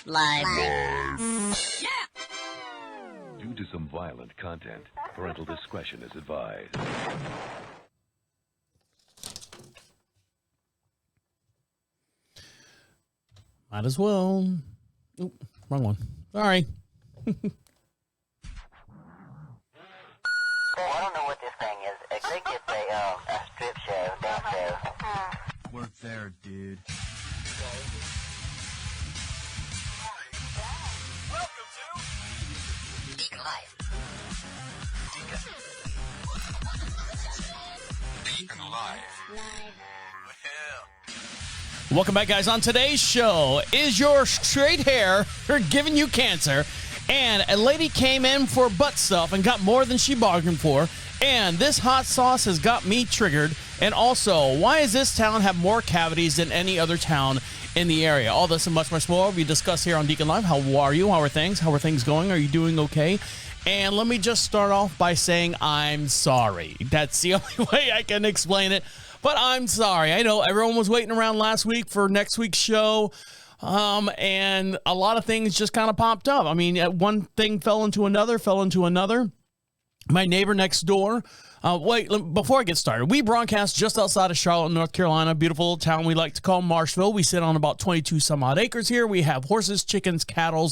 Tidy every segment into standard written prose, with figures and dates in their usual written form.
Live. Due to some violent content, parental discretion is advised. Might as well. Oop, wrong one. Sorry. I don't know what this thing is. I think it's a strip show, dance show. Work there, dude. Welcome to DeaconLive. DeaconLive. Welcome back, guys. On today's show, is your straight hair giving you cancer? And a lady came in for butt stuff and got more than she bargained for. And this hot sauce has got me triggered. And also, why does this town have more cavities than any other town in the area? All this and much, much more we discuss here on DeaconLive. How are you? How are things? How are things going? Are you doing okay? And let me just start off by saying I'm sorry. That's the only way I can explain it. But I'm sorry. I know everyone was waiting around last week for next week's show. And a lot of things just kind of popped up. I mean, one thing fell into another. My neighbor next door. Before I get started, we broadcast just outside of Charlotte, North Carolina, beautiful little town we like to call Marshville. We sit on about 22 some odd acres here. We have horses, chickens, cattle,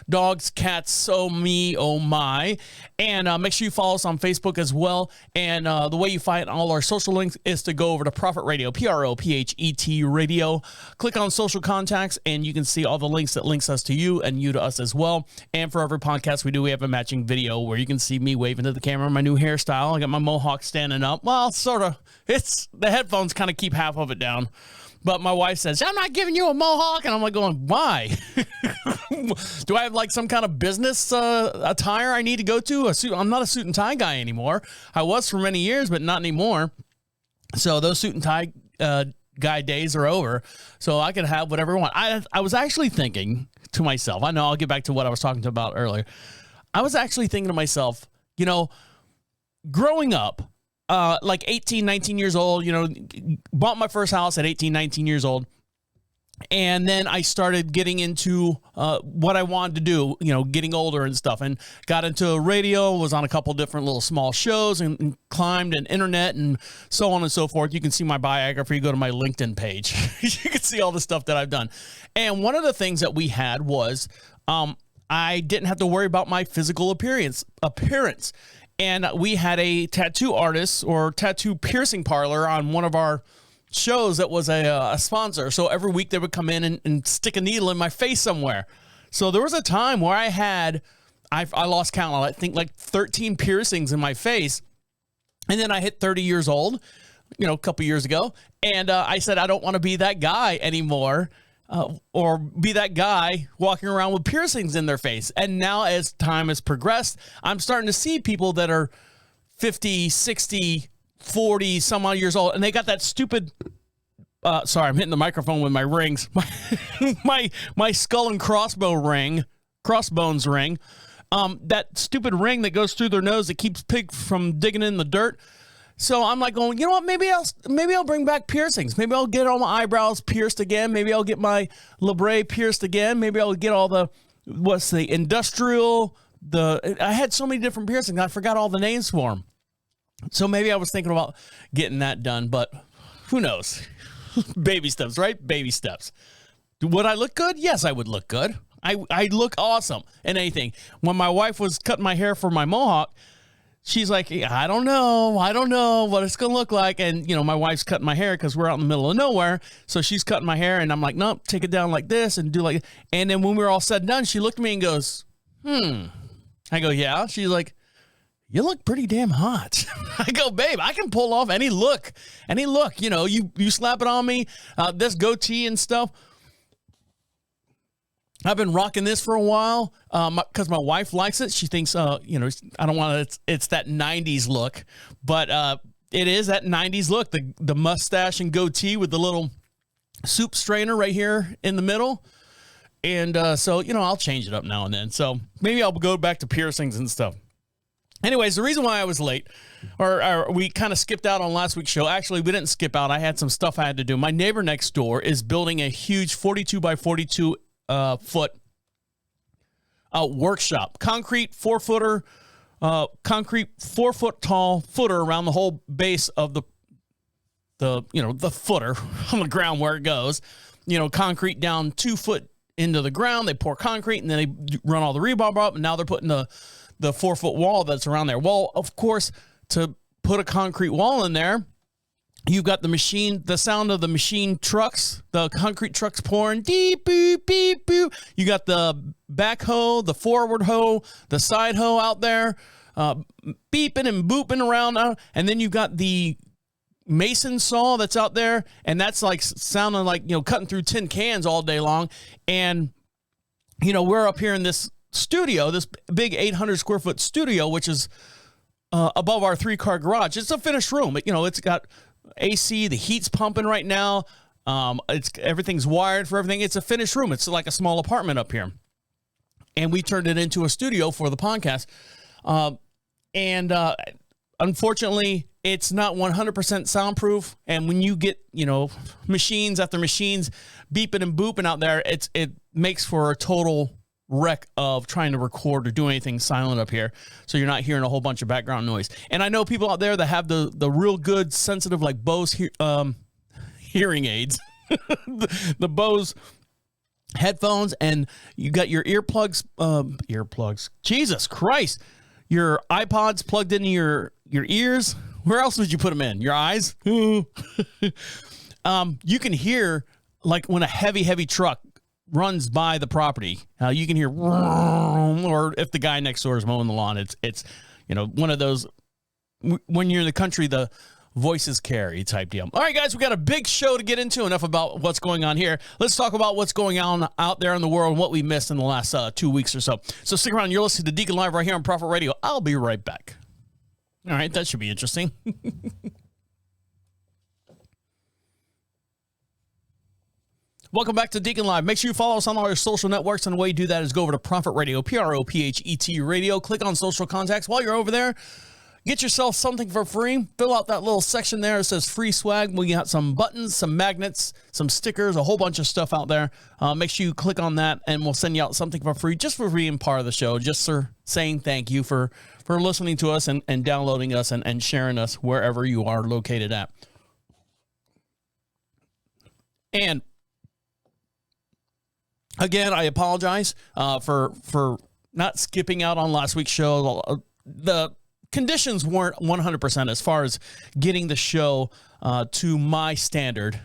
dogs, cats, oh me, oh my. And make sure you follow us on Facebook as well. And the way you find all our social links is to go over to Prophet Radio, Prophet Radio. Click on social contacts and you can see all the links that links us to you and you to us as well. And for every podcast we do, we have a matching video where you can see me waving to the camera, my new hairstyle. I got my mohawk standing up. Well, sort of. It's the headphones kind of keep half of it down. But my wife says, I'm not giving you a mohawk. And I'm like going, why? Do I have like some kind of business attire I need to go to? I'm not a suit and tie guy anymore. I was for many years, but not anymore. So those suit and tie guy days are over. So I can have whatever I want. I was actually thinking to myself, I know I'll get back to what I was talking about earlier. I was actually thinking to myself, you know, growing up, like 18, 19 years old, you know, bought my first house at 18, 19 years old. And then I started getting into what I wanted to do, you know, getting older and stuff, and got into radio, was on a couple different little small shows and climbed an internet and so on and so forth. You can see my biography. Go to my LinkedIn page. You can see all the stuff that I've done. And one of the things that we had was I didn't have to worry about my physical appearance. And we had a tattoo artist or tattoo piercing parlor on one of our shows that was a sponsor. So every week they would come in and stick a needle in my face somewhere. So there was a time where I lost count. I think like 13 piercings in my face. And then I hit 30 years old, you know, a couple years ago. And I said, I don't want to be that guy anymore. Or be that guy walking around with piercings in their face. And now as time has progressed, I'm starting to see people that are 50, 60, 40, some odd years old, and they got that stupid, sorry, I'm hitting the microphone with my rings, my skull and crossbones ring, that stupid ring that goes through their nose that keeps pigs from digging in the dirt. So I'm like going, you know what, maybe I'll bring back piercings. Maybe I'll get all my eyebrows pierced again. Maybe I'll get my labrae pierced again. Maybe I'll get all the industrial, I had so many different piercings, I forgot all the names for them. So maybe I was thinking about getting that done, but who knows? Baby steps, right? Baby steps. Would I look good? Yes, I would look good. I look awesome in anything. When my wife was cutting my hair for my mohawk, she's like, I don't know what it's going to look like. And, you know, my wife's cutting my hair because we're out in the middle of nowhere. So she's cutting my hair and I'm like, nope, take it down like this and do like, and then when we were all said and done, she looked at me and goes, I go, yeah. She's like, you look pretty damn hot. I go, babe, I can pull off any look, you know, you slap it on me, this goatee and stuff. I've been rocking this for a while because my wife likes it. She thinks, you know, I don't want to, it's that 90s look, but it is that 90s look, the mustache and goatee with the little soup strainer right here in the middle. And so, you know, I'll change it up now and then. So maybe I'll go back to piercings and stuff. Anyways, the reason why I was late, or we kind of skipped out on last week's show. Actually, we didn't skip out. I had some stuff I had to do. My neighbor next door is building a huge 42 by 42 foot workshop. Concrete 4-foot tall footer around the whole base of the footer on the ground where it goes. Concrete down 2 foot into the ground. They pour concrete and then they run all the rebar up, and now they're putting the 4-foot wall that's around there. Well, of course, to put a concrete wall in there, you've got the sound of the machine trucks, the concrete trucks pouring, deep, boop, beep, boop. You got the back hoe, the forward hoe, the side hoe out there, beeping and booping around. And then you've got the mason saw that's out there, and that's like sounding like, cutting through tin cans all day long. And, we're up here in this studio, this big 800 square foot studio, which is above our 3-car garage. It's a finished room. It's got AC, the heat's pumping right now. Everything's wired for everything. It's a finished room. It's like a small apartment up here. And we turned it into a studio for the podcast. Unfortunately, it's not 100% soundproof. And when you get, machines after machines beeping and booping out there, it makes for a total wreck of trying to record or do anything silent up here. So you're not hearing a whole bunch of background noise. And I know people out there that have the real good sensitive, like Bose hearing aids, the Bose headphones, and you got your earplugs. Jesus Christ. Your iPods plugged into your ears. Where else would you put them in? Your eyes? You can hear, like, when a heavy truck runs by the property, you can hear, or if the guy next door is mowing the lawn, it's one of those, when you're in the country, the voices carry type deal. All right, guys, we got a big show to get into. Enough about what's going on here. Let's talk about what's going on out there in the world and what we missed in the last 2 weeks or so. So stick around. You're listening to Deacon Live right here on Prophet Radio. I'll be right back. All right, that should be interesting. Welcome back to Deacon Live. Make sure you follow us on all our social networks, and the way you do that is go over to Prophet Radio, Prophet Radio. Click on social contacts. While you're over there, get yourself something for free. Fill out that little section there. It says free swag. We got some buttons, some magnets, some stickers, a whole bunch of stuff out there. Make sure you click on that, and we'll send you out something for free, just for being part of the show, just for saying thank you for listening to us and downloading us and sharing us wherever you are located at. And again, I apologize for not skipping out on last week's show. The conditions weren't 100% as far as getting the show to my standard.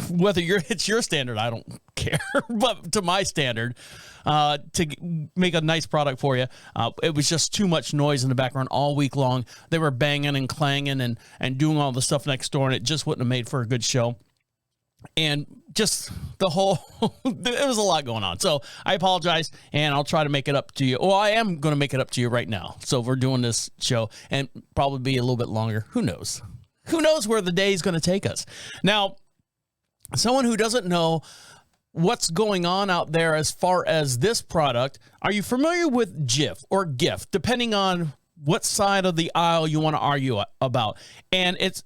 Whether it's your standard, I don't care, but to my standard, to make a nice product for you. It was just too much noise in the background all week long. They were banging and clanging and doing all the stuff next door, and it just wouldn't have made for a good show. And just the whole, it was a lot going on. So I apologize, and I'll try to make it up to you. Well, I am going to make it up to you right now. So we're doing this show, and probably be a little bit longer. Who knows? Who knows where the day is going to take us? Now, someone who doesn't know what's going on out there as far as this product, are you familiar with GIF or GIF, depending on what side of the aisle you want to argue about? And it's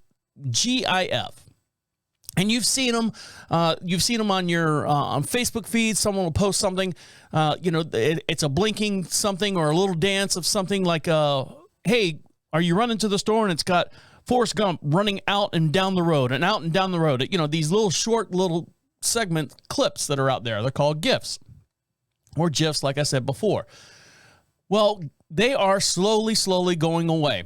GIF. And you've seen them on your on Facebook feed. Someone will post something, it's a blinking something or a little dance of something like, hey, are you running to the store? And it's got Forrest Gump running out and down the road and out and down the road. These little short little segment clips that are out there. They're called GIFs or GIFs, like I said before. Well, they are slowly going away.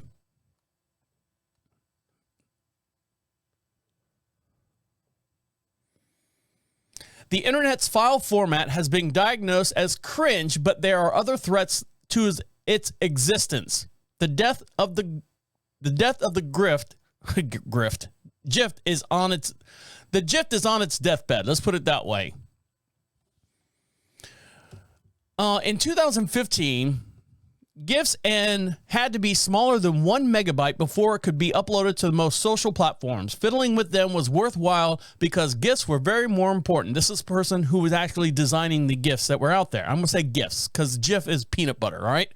The internet's file format has been diagnosed as cringe, but there are other threats to its existence. The death of the GIF is on its deathbed. Let's put it that way. In 2015, GIFs had to be smaller than 1 megabyte before it could be uploaded to the most social platforms. Fiddling with them was worthwhile because GIFs were very more important. This is the person who was actually designing the GIFs that were out there. I'm going to say GIFs because GIF is peanut butter, all right?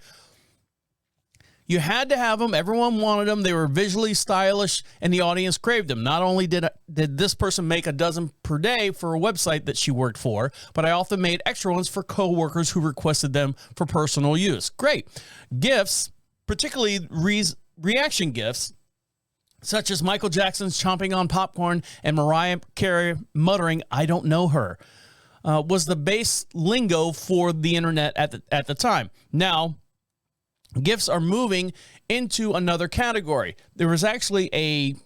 You had to have them. Everyone wanted them. They were visually stylish, and the audience craved them. Not only did this person make a dozen per day for a website that she worked for, but I often made extra ones for coworkers who requested them for personal use. Great. GIFs, particularly reaction GIFs, such as Michael Jackson's chomping on popcorn and Mariah Carey muttering, "I don't know her," was the base lingo for the internet at the time. Now, GIFs are moving into another category. There was actually a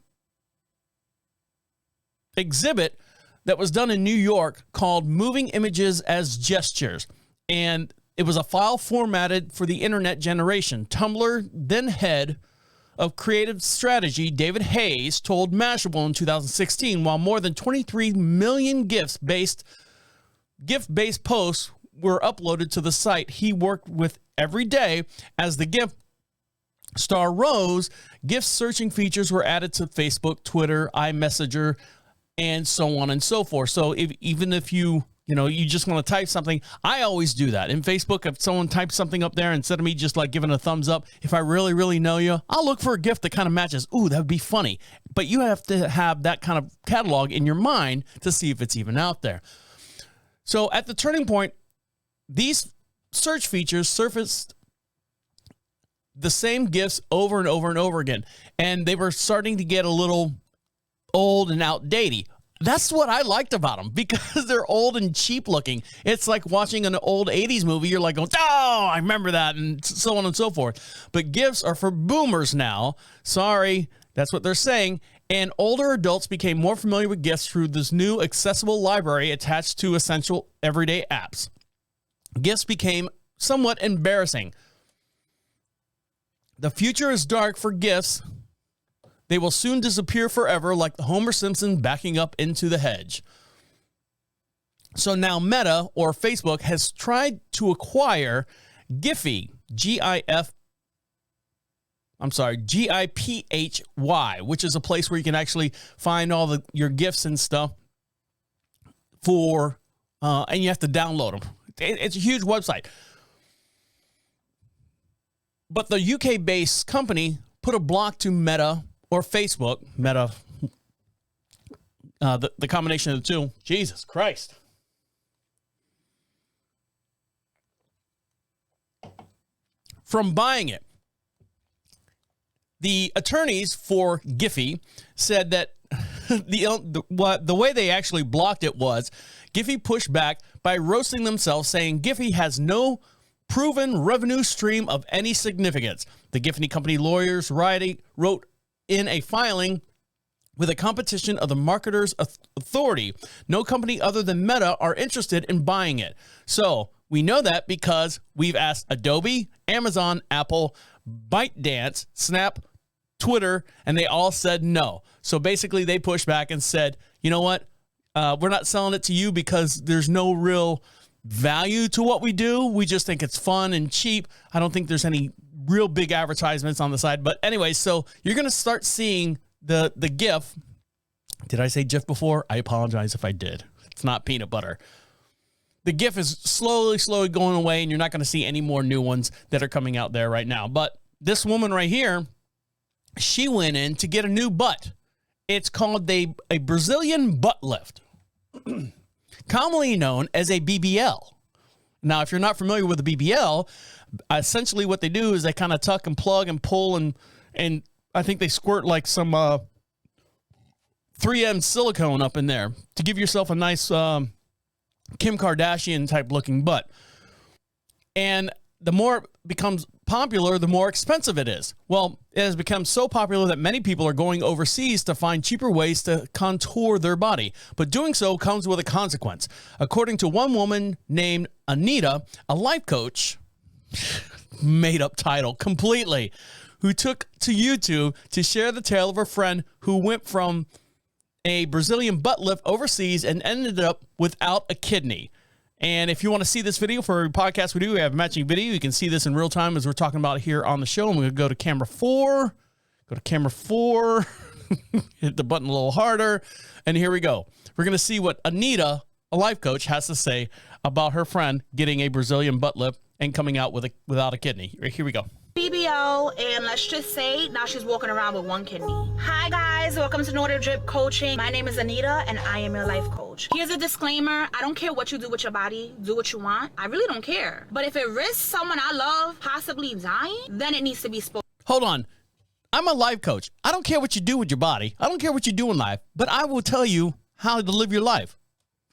exhibit that was done in New York called Moving Images as Gestures, and it was a file formatted for the internet generation. Tumblr then head of creative strategy David Hayes told Mashable in 2016, while more than 23 million GIF-based posts were uploaded to the site he worked with every day. As the GIF star rose, GIF searching features were added to Facebook, Twitter, iMessenger, and so on and so forth. So even if you just want to type something, I always do that. In Facebook, if someone types something up there, instead of me just like giving a thumbs up, if I really, really know you, I'll look for a GIF that kind of matches. Ooh, that would be funny. But you have to have that kind of catalog in your mind to see if it's even out there. So at the turning point, these search features surfaced the same GIFs over and over and over again, and they were starting to get a little old and outdated. That's what I liked about them, because they're old and cheap looking. It's like watching an old 80s movie. You're like, oh, I remember that, and so on and so forth. But GIFs are for boomers now. Sorry, that's what they're saying. And older adults became more familiar with GIFs through this new accessible library attached to essential everyday apps. GIFs became somewhat embarrassing. The future is dark for GIFs. They will soon disappear forever, like the Homer Simpson backing up into the hedge. So now Meta, or Facebook, has tried to acquire Giphy, Giphy, which is a place where you can actually find all your GIFs and stuff and you have to download them. It's a huge website. But the UK-based company put a block to Meta, or Facebook, Meta, the combination of the two. Jesus Christ. From buying it. The attorneys for Giphy said that the way they actually blocked it was Giphy pushed back by roasting themselves, saying Giphy has no proven revenue stream of any significance. The Giphy company lawyers wrote in a filing with a competition of the Marketers Authority. No company other than Meta are interested in buying it. So we know that because we've asked Adobe, Amazon, Apple, ByteDance, Snap, Twitter, and they all said no. So basically they pushed back and said, you know what? We're not selling it to you because there's no real value to what we do. We just think it's fun and cheap. I don't think there's any real big advertisements on the side. But anyway, so you're going to start seeing the GIF. Did I say GIF before? I apologize if I did. It's not peanut butter. The GIF is slowly going away, and you're not going to see any more new ones that are coming out there right now. But this woman right here, she went in to get a new butt. It's called a Brazilian butt lift, commonly known as a BBL. Now, if you're not familiar with the BBL, essentially what they do is they kind of tuck and plug and pull, and I think they squirt like some 3M silicone up in there to give yourself a nice Kim Kardashian type looking butt. And the more it becomes popular, the more expensive it is. Well, it has become so popular that many people are going overseas to find cheaper ways to contour their body. But doing so comes with a consequence. According to one woman named Anita, a life coach, made up title completely, who took to YouTube to share the tale of her friend who went from a Brazilian butt lift overseas and ended up without a kidney. And if you want to see this video for a podcast we do, we have a matching video. You can see this in real time as we're talking about it here on the show. I'm going to go to camera 4. Go to camera 4. Hit the button a little harder. And here we go. We're going to see what Anita, a life coach, has to say about her friend getting a Brazilian butt lift and coming out without a kidney. Here we go. BBL, and let's just say now she's walking around with one kidney. Hi guys, welcome to Northern Drip Coaching. My name is Anita and I am your life coach. Here's a disclaimer. I don't care what you do with your body. Do what you want. I really don't care. But if it risks someone I love possibly dying, then it needs to be spoken. Hold on. I'm a life coach. I don't care what you do with your body. I don't care what you do in life, but I will tell you how to live your life.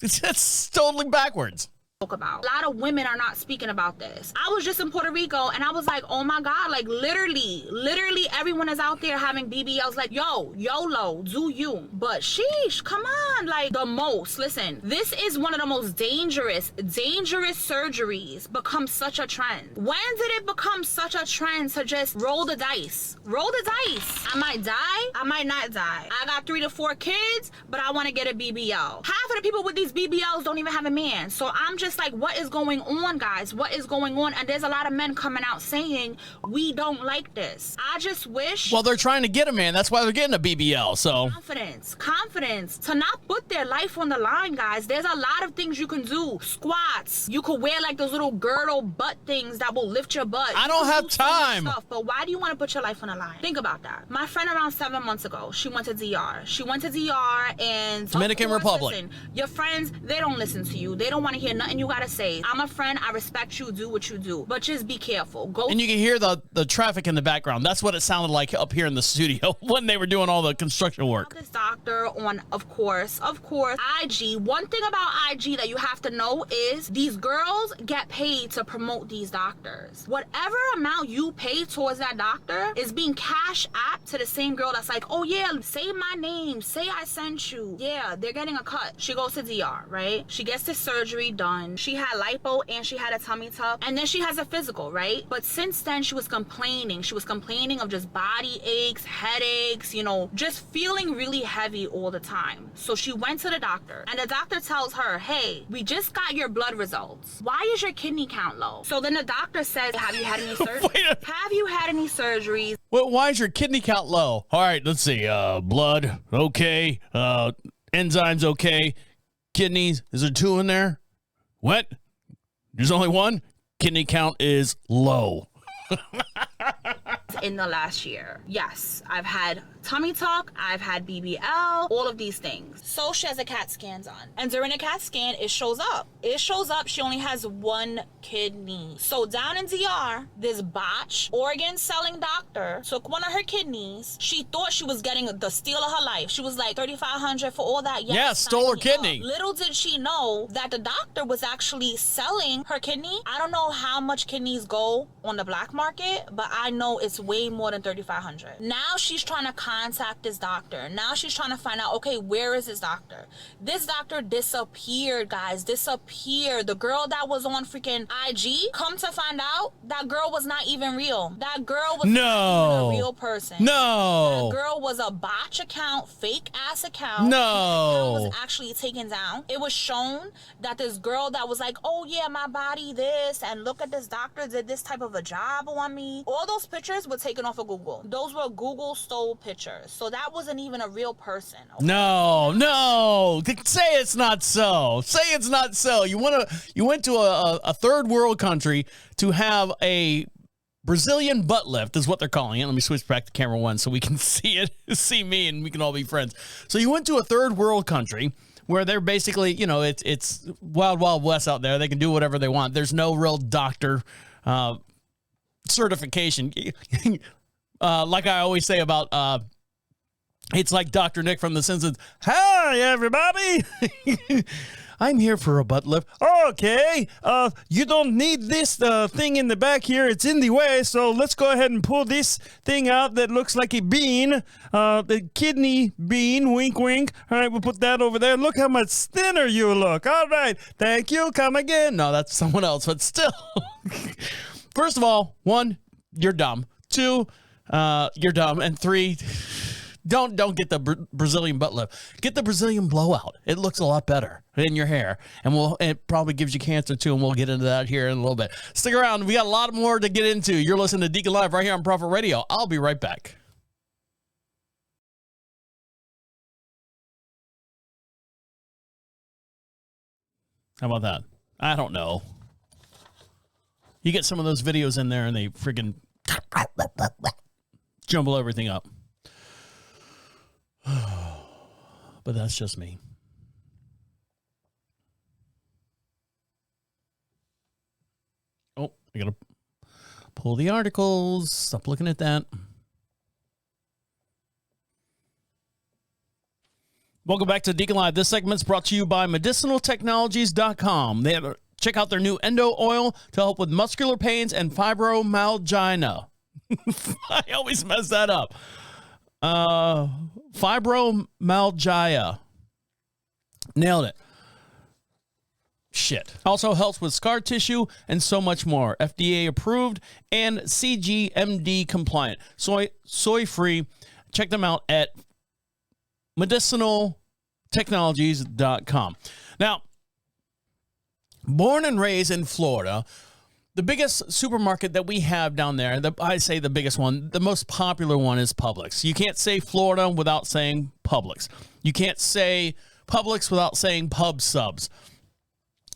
It's totally backwards. About. A lot of women are not speaking about this. I was just in Puerto Rico and I was like, oh my God, like literally everyone is out there having BBLs. Like, yo, YOLO, do you. But sheesh, come on, like the most. Listen, this is one of the most dangerous surgeries become such a trend. When did it become such a trend to just roll the dice? Roll the dice. I might die, I might not die. I got 3 to 4 kids, but I want to get a BBL. Half of the people with these BBLs don't even have a man. So I'm just like, what is going on, guys? What is going on? And there's a lot of men coming out saying we don't like this. I just wish. Well, they're trying to get a man. That's why they're getting a BBL. So confidence to not put their life on the line, guys. There's a lot of things you can do. Squats. You could wear like those little girdle butt things that will lift your butt. I don't have time. Stuff, but why do you want to put your life on the line? Think about that. My friend around 7 months ago, she went to DR. She went to DR and Dominican Republic. Listen, your friends, they don't listen to you. They don't want to hear nothing you gotta say. I'm a friend. I respect you. Do what you do, but just be careful. Go. And you can hear the traffic in the background. That's what it sounded like up here in the studio when they were doing all the construction work. This doctor on, of course, IG. One thing about IG that you have to know is these girls get paid to promote these doctors. Whatever amount you pay towards that doctor is being cash app to the same girl that's like, oh yeah, say my name, say I sent you. Yeah, they're getting a cut. She goes to DR, right? She gets the surgery done. She had lipo and she had a tummy tuck, and then she has a physical, right? But since then she was complaining. She was complaining of just body aches, headaches, you know, just feeling really heavy all the time. So she went to the doctor and the doctor tells her, hey, we just got your blood results. Why is your kidney count low? So then the doctor says, have you had any surgeries? Have you had any surgeries? Well, why is your kidney count low? All right, let's see. Blood, okay. Enzymes, okay. Kidneys, is there 2 in there? What? There's only 1? Kidney count is low. In the last year. Yes, I've had tummy tuck, I've had BBL, all of these things. So she has a CAT scans on. And during a CAT scan, it shows up. She only has 1 kidney. So down in DR, this botch organ selling doctor took one of her kidneys. She thought she was getting the steal of her life. She was like, $3,500 for all that. Yeah, stole her kidney. Little did she know that the doctor was actually selling her kidney. I don't know how much kidneys go on the black market, but I know it's way more than $3,500. Now she's trying to contact this doctor. Now she's trying to find out, okay, where is this doctor? This doctor disappeared, guys. Disappeared. The girl that was on freaking IG, come to find out, that girl was not even real. That girl was not even a real person. No. That girl was a botch account, fake ass account. No. That account was actually taken down. It was shown that this girl that was like, oh yeah, my body this, and look at this doctor did this type of a job on me. All those pictures were taken off of Google. Those were Google stole pictures. So that wasn't even a real person. Okay? No. Say it's not so. Say it's not so. You went to a third world country to have a Brazilian butt lift is what they're calling it. Let me switch back to camera 1 so we can see it, see me, and we can all be friends. So you went to a third world country where they're basically, you know, it's wild, wild west out there. They can do whatever they want. There's no real doctor certification. Like I always say about, it's like Dr. Nick from The Simpsons. Hi, everybody. I'm here for a butt lift. Okay, you don't need this thing in the back here. It's in the way, so let's go ahead and pull this thing out that looks like a bean, the kidney bean, wink, wink. All right, we'll put that over there. Look how much thinner you look. All right, thank you, come again. No, that's someone else, but still. First of all, 1, you're dumb. 2, you're dumb. And 3, don't get the Brazilian butt lift. Get the Brazilian blowout. It looks a lot better in your hair, and it probably gives you cancer too. And we'll get into that here in a little bit. Stick around. We got a lot more to get into. You're listening to Deacon Live right here on Prophet Radio. I'll be right back. How about that? I don't know. You get some of those videos in there, and they friggin' jumble everything up. But that's just me. Oh, I gotta pull the articles. Stop looking at that. Welcome back to DeaconLive. This segment's brought to you by medicinaltechnologies.com. Check out their new endo oil to help with muscular pains and fibromyalgia. I always mess that up. Fibromyalgia. Nailed it. Shit. Also helps with scar tissue and so much more. FDA approved and CGMD compliant. Soy free. Check them out at medicinaltechnologies.com. Now, born and raised in Florida, the biggest supermarket that we have down there, I say the biggest one, the most popular one is Publix. You can't say Florida without saying Publix. You can't say Publix without saying Pub Subs.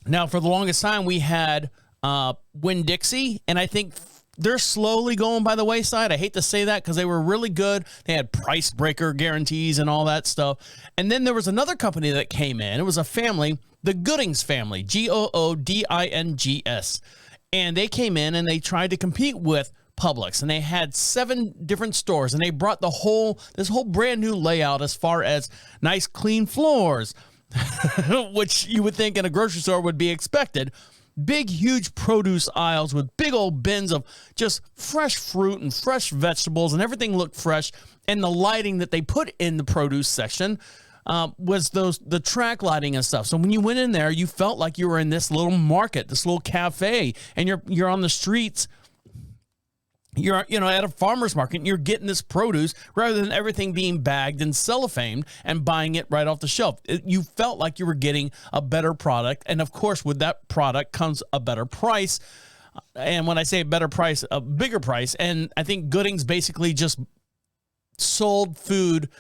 Now, for the longest time, we had Winn-Dixie, and I think they're slowly going by the wayside. I hate to say that because they were really good. They had price breaker guarantees and all that stuff. And then there was another company that came in. It was a family, the Goodings family, Goodings. And they came in and they tried to compete with Publix. And they had 7 different stores. And they brought this whole brand new layout as far as nice, clean floors, which you would think in a grocery store would be expected. Big, huge produce aisles with big old bins of just fresh fruit and fresh vegetables, and everything looked fresh. And the lighting that they put in the produce section was the track lighting and stuff. So when you went in there, you felt like you were in this little market, this little cafe, and you're on the streets. You're at a farmer's market and you're getting this produce rather than everything being bagged and cellophaned and buying it right off the shelf. You felt like you were getting a better product. And of course, with that product comes a better price. And when I say a better price, a bigger price. And I think Goodings basically just sold food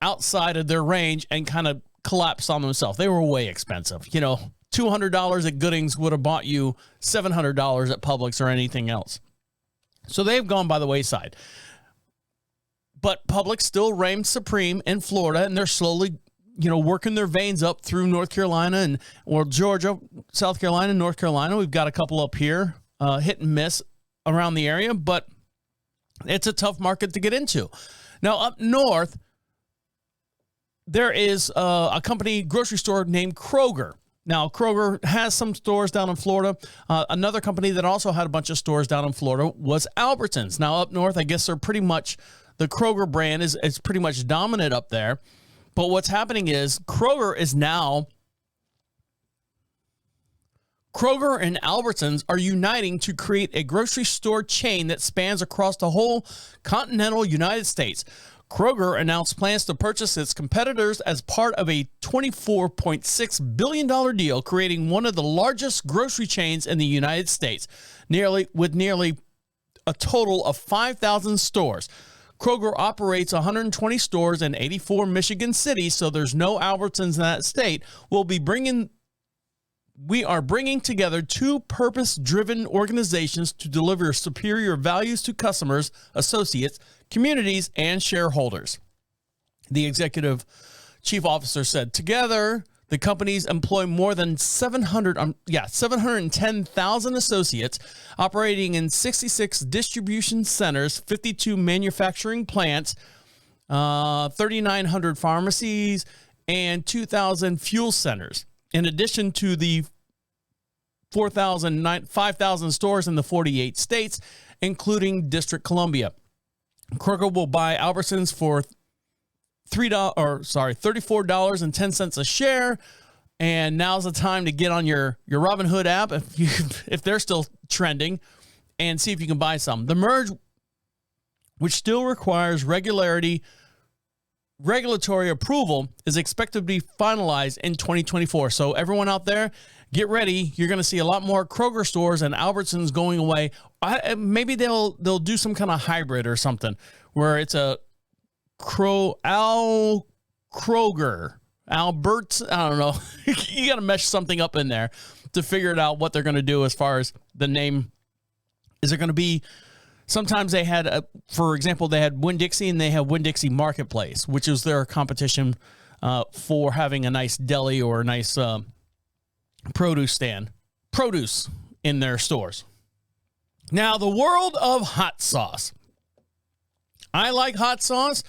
outside of their range and kind of collapsed on themselves. They were way expensive. $200 at Goodings would have bought you $700 at Publix or anything else. So they've gone by the wayside. But Publix still reigns supreme in Florida, and they're slowly, working their veins up through North Carolina or Georgia, South Carolina, North Carolina. We've got a couple up here, hit and miss around the area, but it's a tough market to get into. Now, up north, there is a grocery store named Kroger. Now, Kroger has some stores down in Florida. Another company that also had a bunch of stores down in Florida was Albertsons. Now, up north, I guess they're pretty much, the Kroger brand is pretty much dominant up there. But what's happening is Kroger and Albertsons are uniting to create a grocery store chain that spans across the whole continental United States. Kroger announced plans to purchase its competitors as part of a $24.6 billion deal, creating one of the largest grocery chains in the United States, with nearly a total of 5,000 stores. Kroger operates 120 stores in 84 Michigan cities, so there's no Albertsons in that state. We are bringing together 2 purpose-driven organizations to deliver superior values to customers, associates, communities, and shareholders. The executive chief officer said, together, the companies employ more than 710,000 associates operating in 66 distribution centers, 52 manufacturing plants, 3,900 pharmacies, and 2,000 fuel centers. In addition to the 5,000 stores in the 48 states, including District Columbia. Kroger will buy Albertsons for $34.10 a share. And now's the time to get on your Robinhood app if they're still trending and see if you can buy some. The merge, which still requires regulatory approval, is expected to be finalized in 2024. So everyone out there, get ready. You're going to see a lot more Kroger stores and Albertsons going away. Maybe they'll do some kind of hybrid or something where it's a Kroger, Alberts. I don't know. You got to mesh something up in there to figure it out what they're going to do as far as the name. Is it going to be Sometimes they had, for example, they had Winn-Dixie and they had Winn-Dixie Marketplace, which is their competition for having a nice deli or a nice produce in their stores. Now, the world of hot sauce. I like hot sauce.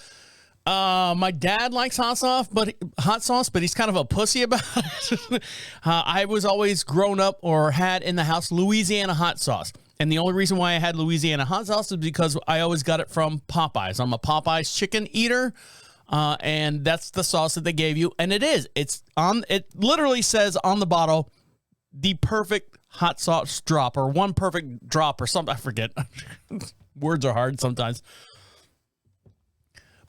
My dad likes hot sauce, but he's kind of a pussy about it. I was always grown up or had in the house Louisiana hot sauce. And the only reason why I had Louisiana hot sauce is because I always got it from Popeyes. I'm a Popeyes chicken eater. And that's the sauce that they gave you. And it literally says on the bottle, the perfect hot sauce drop or one perfect drop or something. I forget. Words are hard sometimes.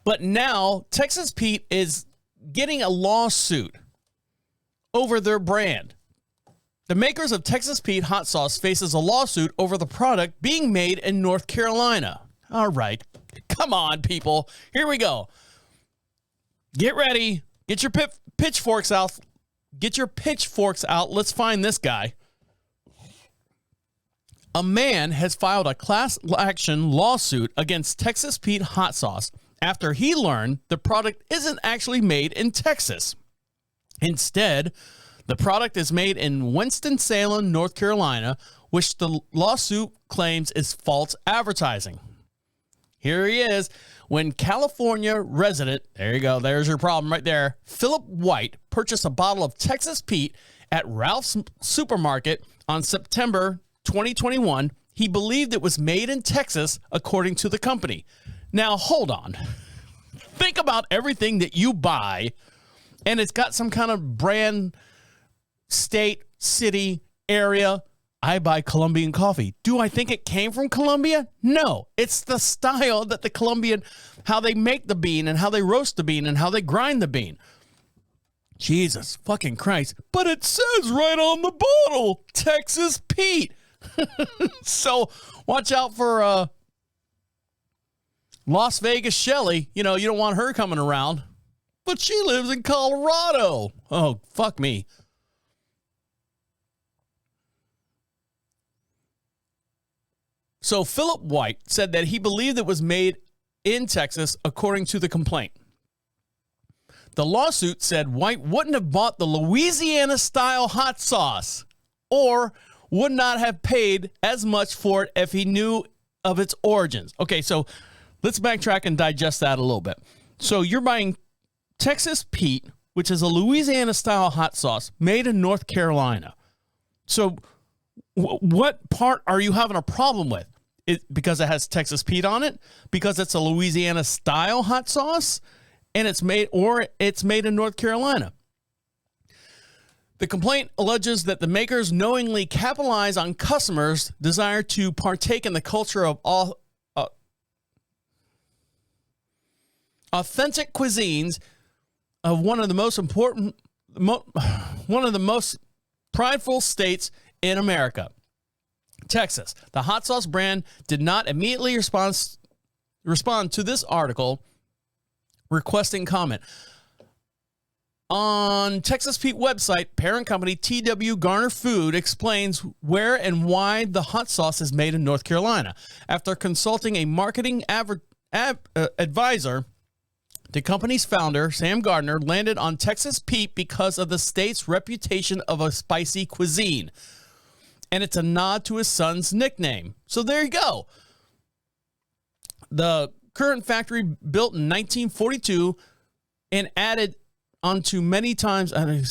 But now Texas Pete is getting a lawsuit over their brand. The makers of Texas Pete hot sauce faces a lawsuit over the product being made in North Carolina. All right. Come on, people. Here we go. Get ready. Get your pitchforks out. Get your pitchforks out. Let's find this guy. A man has filed a class action lawsuit against Texas Pete hot sauce after he learned the product isn't actually made in Texas. Instead, the product is made in Winston-Salem, North Carolina, which the lawsuit claims is false advertising. Here he is. When California resident, there you go, there's your problem right there, Philip White purchased a bottle of Texas Pete at Ralph's Supermarket on September 2021, he believed it was made in Texas, according to the company. Now, hold on. Think about everything that you buy, and it's got some kind of brand, state, city, area. I buy Colombian coffee. Do I think it came from Colombia? No. It's the style that the Colombian, how they make the bean and how they roast the bean and how they grind the bean. Jesus fucking Christ. But it says right on the bottle, Texas Pete. So watch out for Las Vegas Shelly. You know, you don't want her coming around. But she lives in Colorado. Oh, fuck me. So Philip White said that he believed it was made in Texas, according to the complaint. The lawsuit said White wouldn't have bought the Louisiana-style hot sauce or would not have paid as much for it if he knew of its origins. Okay, so let's backtrack and digest that a little bit. So you're buying Texas Pete, which is a Louisiana-style hot sauce made in North Carolina. So what part are you having a problem with? Because it has Texas Pete on it? Because it's a Louisiana-style hot sauce? And it's made in North Carolina. The complaint alleges that the makers knowingly capitalize on customers' desire to partake in the culture of all authentic cuisines of one of the most important, one of the most prideful states in America, Texas. The hot sauce brand did not immediately respond to this article requesting comment. On Texas Pete website, parent company TW Garner Food explains where and why the hot sauce is made in North Carolina. After consulting a marketing advisor, the company's founder, Sam Gardner, landed on Texas Pete because of the state's reputation of a spicy cuisine. And it's a nod to his son's nickname. So there you go. The current factory, built in 1942 and added onto many times. Okay.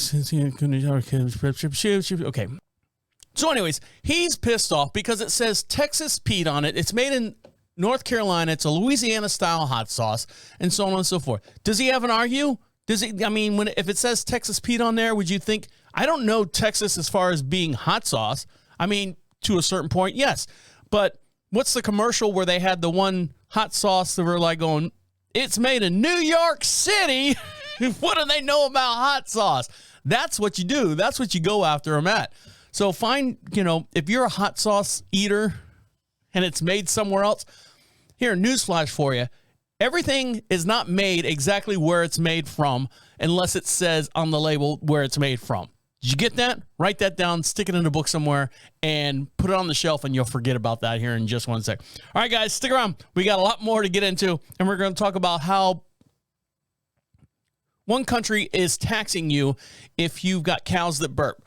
So anyways, he's pissed off because it says Texas Pete on it. It's made in North Carolina. It's a Louisiana-style hot sauce, and so on and so forth. Does he have an argue? Does he? I mean, if it says Texas Pete on there, would you think? I don't know Texas as far as being hot sauce. I mean, to a certain point, yes. But what's the commercial where they had the one hot sauce that were like going, it's made in New York City? What do they know about hot sauce? That's what you do. That's what you go after them at. So find, if you're a hot sauce eater and it's made somewhere else, here, newsflash for you. Everything is not made exactly where it's made from unless it says on the label where it's made from. Did you get that? Write that down, stick it in a book somewhere, and put it on the shelf, and you'll forget about that here in just one sec. All right, guys, stick around. We got a lot more to get into, and we're going to talk about how one country is taxing you if you've got cows that burp.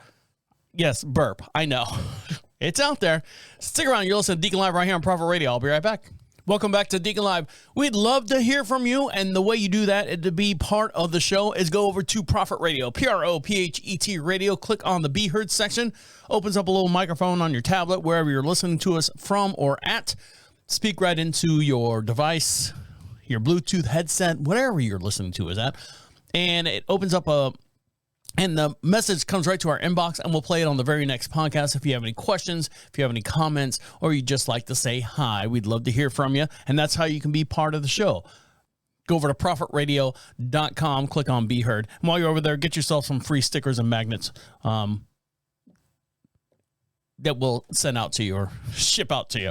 Yes, burp. I know. It's out there. Stick around. You're listening to Deacon Live right here on Prophet Radio. I'll be right back. Welcome back to Deacon Live. We'd love to hear from you, and the way you do that and to be part of the show is go over to Prophet Radio, Prophet Radio. Click on the Be Heard section. Opens up a little microphone on your tablet, wherever you're listening to us from or at. Speak right into your device, your Bluetooth headset, whatever you're listening to us at. And it opens up and the message comes right to our inbox, and we'll play it on the very next podcast. If you have any questions, if you have any comments, or you just like to say hi, we'd love to hear from you. And that's how you can be part of the show. Go over to prophetradio.com, click on Be Heard. And while you're over there, get yourself some free stickers and magnets that we'll send out to you or ship out to you.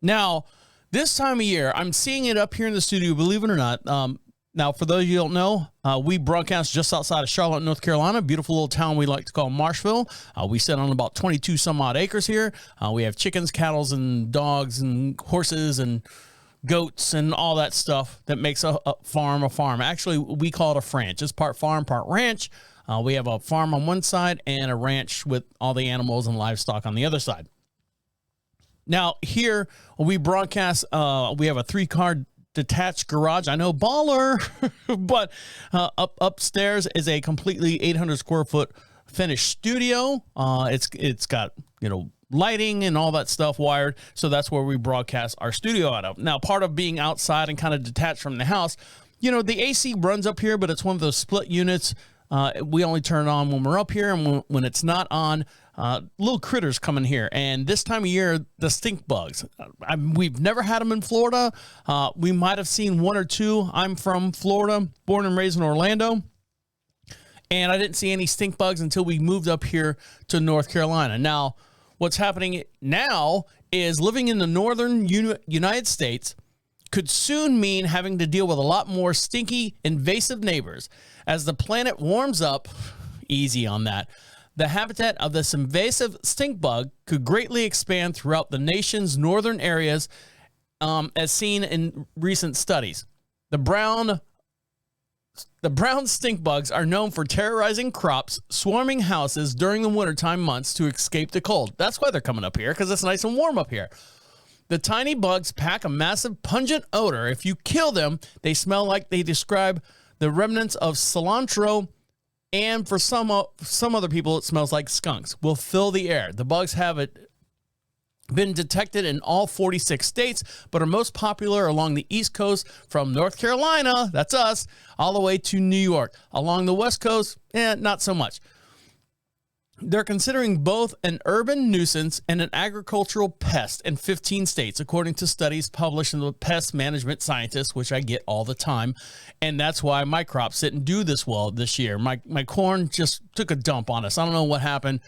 Now, this time of year, I'm seeing it up here in the studio, believe it or not. Now, for those of you who don't know, we broadcast just outside of Charlotte, North Carolina, beautiful little town we like to call Marshville. We sit on about 22 some odd acres here. We have chickens, cattle, and dogs, and horses, and goats, and all that stuff that makes a farm a farm. Actually, we call it a franch. It's part farm, part ranch. We have a farm on one side and a ranch with all the animals and livestock on the other side. Now, here we broadcast, we have a 3-car detached garage. I know, baller, but upstairs is a completely 800 square foot finished studio. It's got, lighting and all that stuff wired. So that's where we broadcast our studio out of. Now, part of being outside and kind of detached from the house, the AC runs up here, but it's one of those split units. We only turn it on when we're up here, and when it's not on, little critters come in here. And this time of year, the stink bugs. We've never had them in Florida. We might have seen one or two. I'm from Florida, born and raised in Orlando. And I didn't see any stink bugs until we moved up here to North Carolina. Now, what's happening now is living in the northern United States could soon mean having to deal with a lot more stinky, invasive neighbors. As the planet warms up, easy on that, the habitat of this invasive stink bug could greatly expand throughout the nation's northern areas, as seen in recent studies. The brown stink bugs are known for terrorizing crops, swarming houses during the wintertime months to escape the cold. That's why they're coming up here, because it's nice and warm up here. The tiny bugs pack a massive pungent odor. If you kill them, they smell like they describe the remnants of cilantro, and for some other people, it smells like skunks. Will fill the air. The bugs have been detected in all 46 states, but are most popular along the East Coast from North Carolina, that's us, all the way to New York. Along the West Coast, not so much. They're considering both an urban nuisance and an agricultural pest in 15 states, according to studies published in the Pest Management Scientist, which I get all the time. And that's why my crops didn't do this well this year. My corn just took a dump on us. I don't know what happened.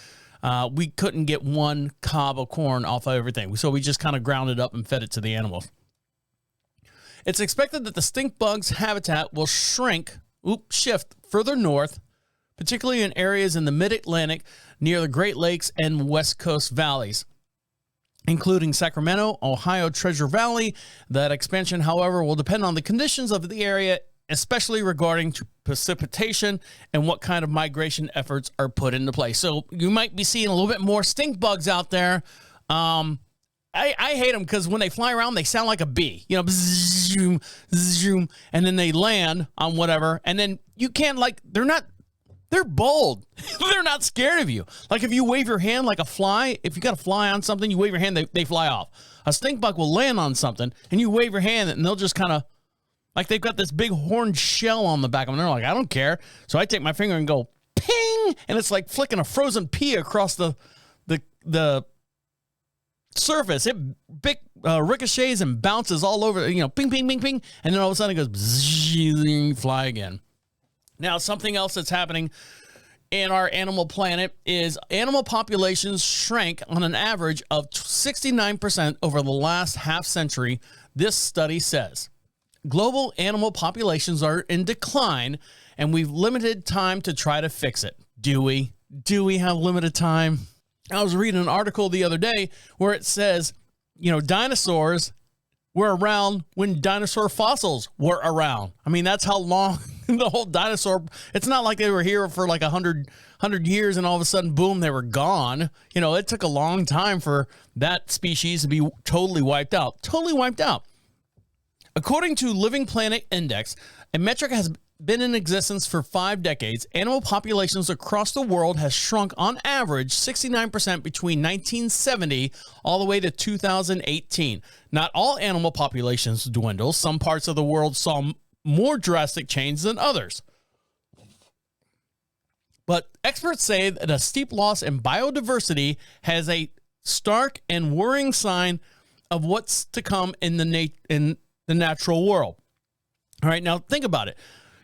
We couldn't get one cob of corn off of everything. So we just kind of ground it up and fed it to the animals. It's expected that the stink bug's habitat will shift further north, particularly in areas in the mid-Atlantic near the Great Lakes and West Coast valleys, including Sacramento, Ohio, Treasure Valley. That expansion, however, will depend on the conditions of the area, especially regarding to precipitation and what kind of migration efforts are put into place. So you might be seeing a little bit more stink bugs out there. I hate them because when they fly around, they sound like a bee, zoom, zoom, and then they land on whatever, and then you can't, they're bold. They're not scared of you. Like if you wave your hand like a fly, if you got a fly on something, you wave your hand, they fly off. A stink bug will land on something, and you wave your hand, and they'll just kind of, like they've got this big horned shell on the back of them. They're like, I don't care. So I take my finger and go, ping, and it's like flicking a frozen pea across the surface. It ricochets and bounces all over, ping, ping, ping, ping, and then all of a sudden it goes, bzzz, fly again. Now, something else that's happening in our animal planet is animal populations shrank on an average of 69% over the last half century, this study says. global animal populations are in decline, and we've limited time to try to fix it. Do we? Do we have limited time? I was reading an article the other day where it says, dinosaurs were around when dinosaur fossils were around. I mean, that's how long the whole dinosaur, it's not like they were here for like 100 years and all of a sudden, boom, they were gone. It took a long time for that species to be totally wiped out. Totally wiped out. According to Living Planet Index, a metric has been in existence for 5 decades. Animal populations across the world has shrunk on average 69% between 1970 all the way to 2018. Not all animal populations dwindle. Some parts of the world saw more drastic change than others. But experts say that a steep loss in biodiversity has a stark and worrying sign of what's to come in the natural world. All right, now think about it.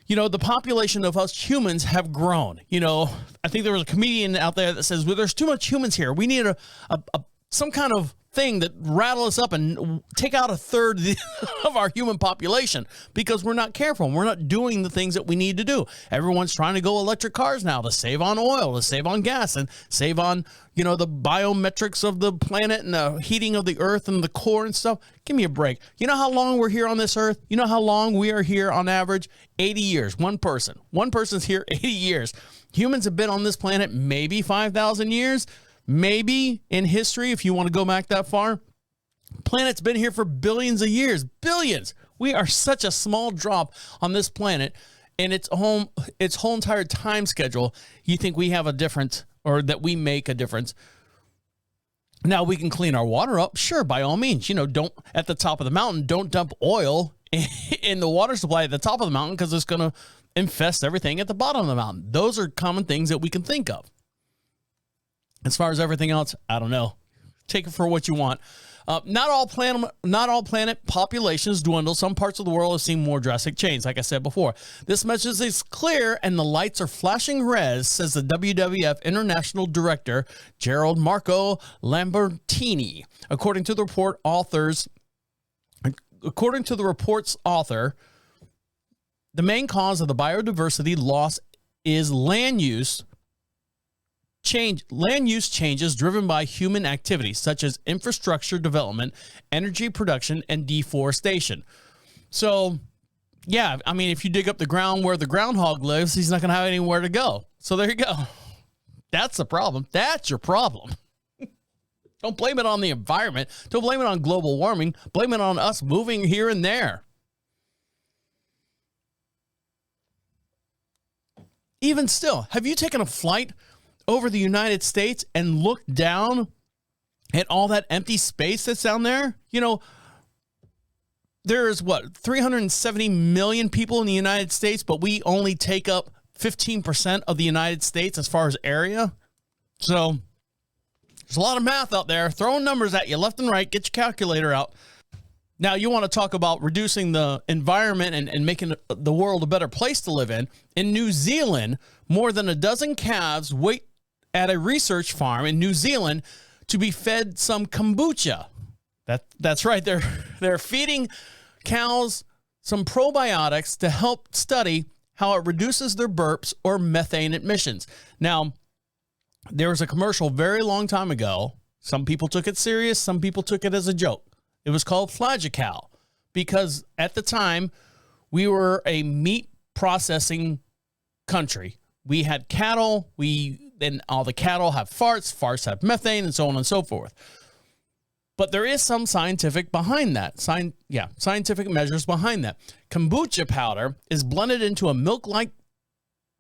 The population of us humans have grown. I think there was a comedian out there that says, well, there's too much humans here. We need some kind of thing that rattle us up and take out a third of our human population because we're not careful. We're not doing the things that we need to do. Everyone's trying to go electric cars now to save on oil, to save on gas, and save on, the biometrics of the planet and the heating of the earth and the core and stuff. Give me a break. You know how long we're here on this earth? You know how long we are here on average? 80 years. One person. One person's here 80 years. Humans have been on this planet maybe 5,000 years. Maybe in history, if you want to go back that far. Planet's been here for billions of years. Billions. We are such a small drop on this planet and its whole entire time schedule. You think we have a difference, or that we make a difference? Now we can clean our water up. Sure, by all means. Don't at the top of the mountain, don't dump oil in the water supply at the top of the mountain because it's going to infest everything at the bottom of the mountain. Those are common things that we can think of. As far as everything else, I don't know. Take it for what you want. Not all planet populations dwindle. Some parts of the world have seen more drastic change, like I said before. This message is clear, and the lights are flashing red, says the WWF International Director, Gerald Marco Lambertini. According to the report's author, the main cause of the biodiversity loss is land use changes driven by human activities such as infrastructure development, energy production, and deforestation. So, yeah, I mean, if you dig up the ground where the groundhog lives, he's not going to have anywhere to go. So there you go. That's the problem. That's your problem. Don't blame it on the environment. Don't blame it on global warming. Blame it on us moving here and there. Even still, have you taken a flight over the United States and look down at all that empty space that's down there? There's 370 million people in the United States, but we only take up 15% of the United States as far as area. So there's a lot of math out there throwing numbers at you left and right. Get your calculator out. Now, you want to talk about reducing the environment and making the world a better place to live in. In New Zealand, more than a dozen calves wait at a research farm in New Zealand to be fed some kombucha. That's right. They're feeding cows some probiotics to help study how it reduces their burps or methane emissions. Now, there was a commercial very long time ago. Some people took it serious. Some people took it as a joke. It was called Flagical because at the time we were a meat processing country. We had cattle. Then all the cattle have farts have methane, and so on and so forth. But there is some scientific behind that. Scientific measures behind that. Kombucha powder is blended into a milk-like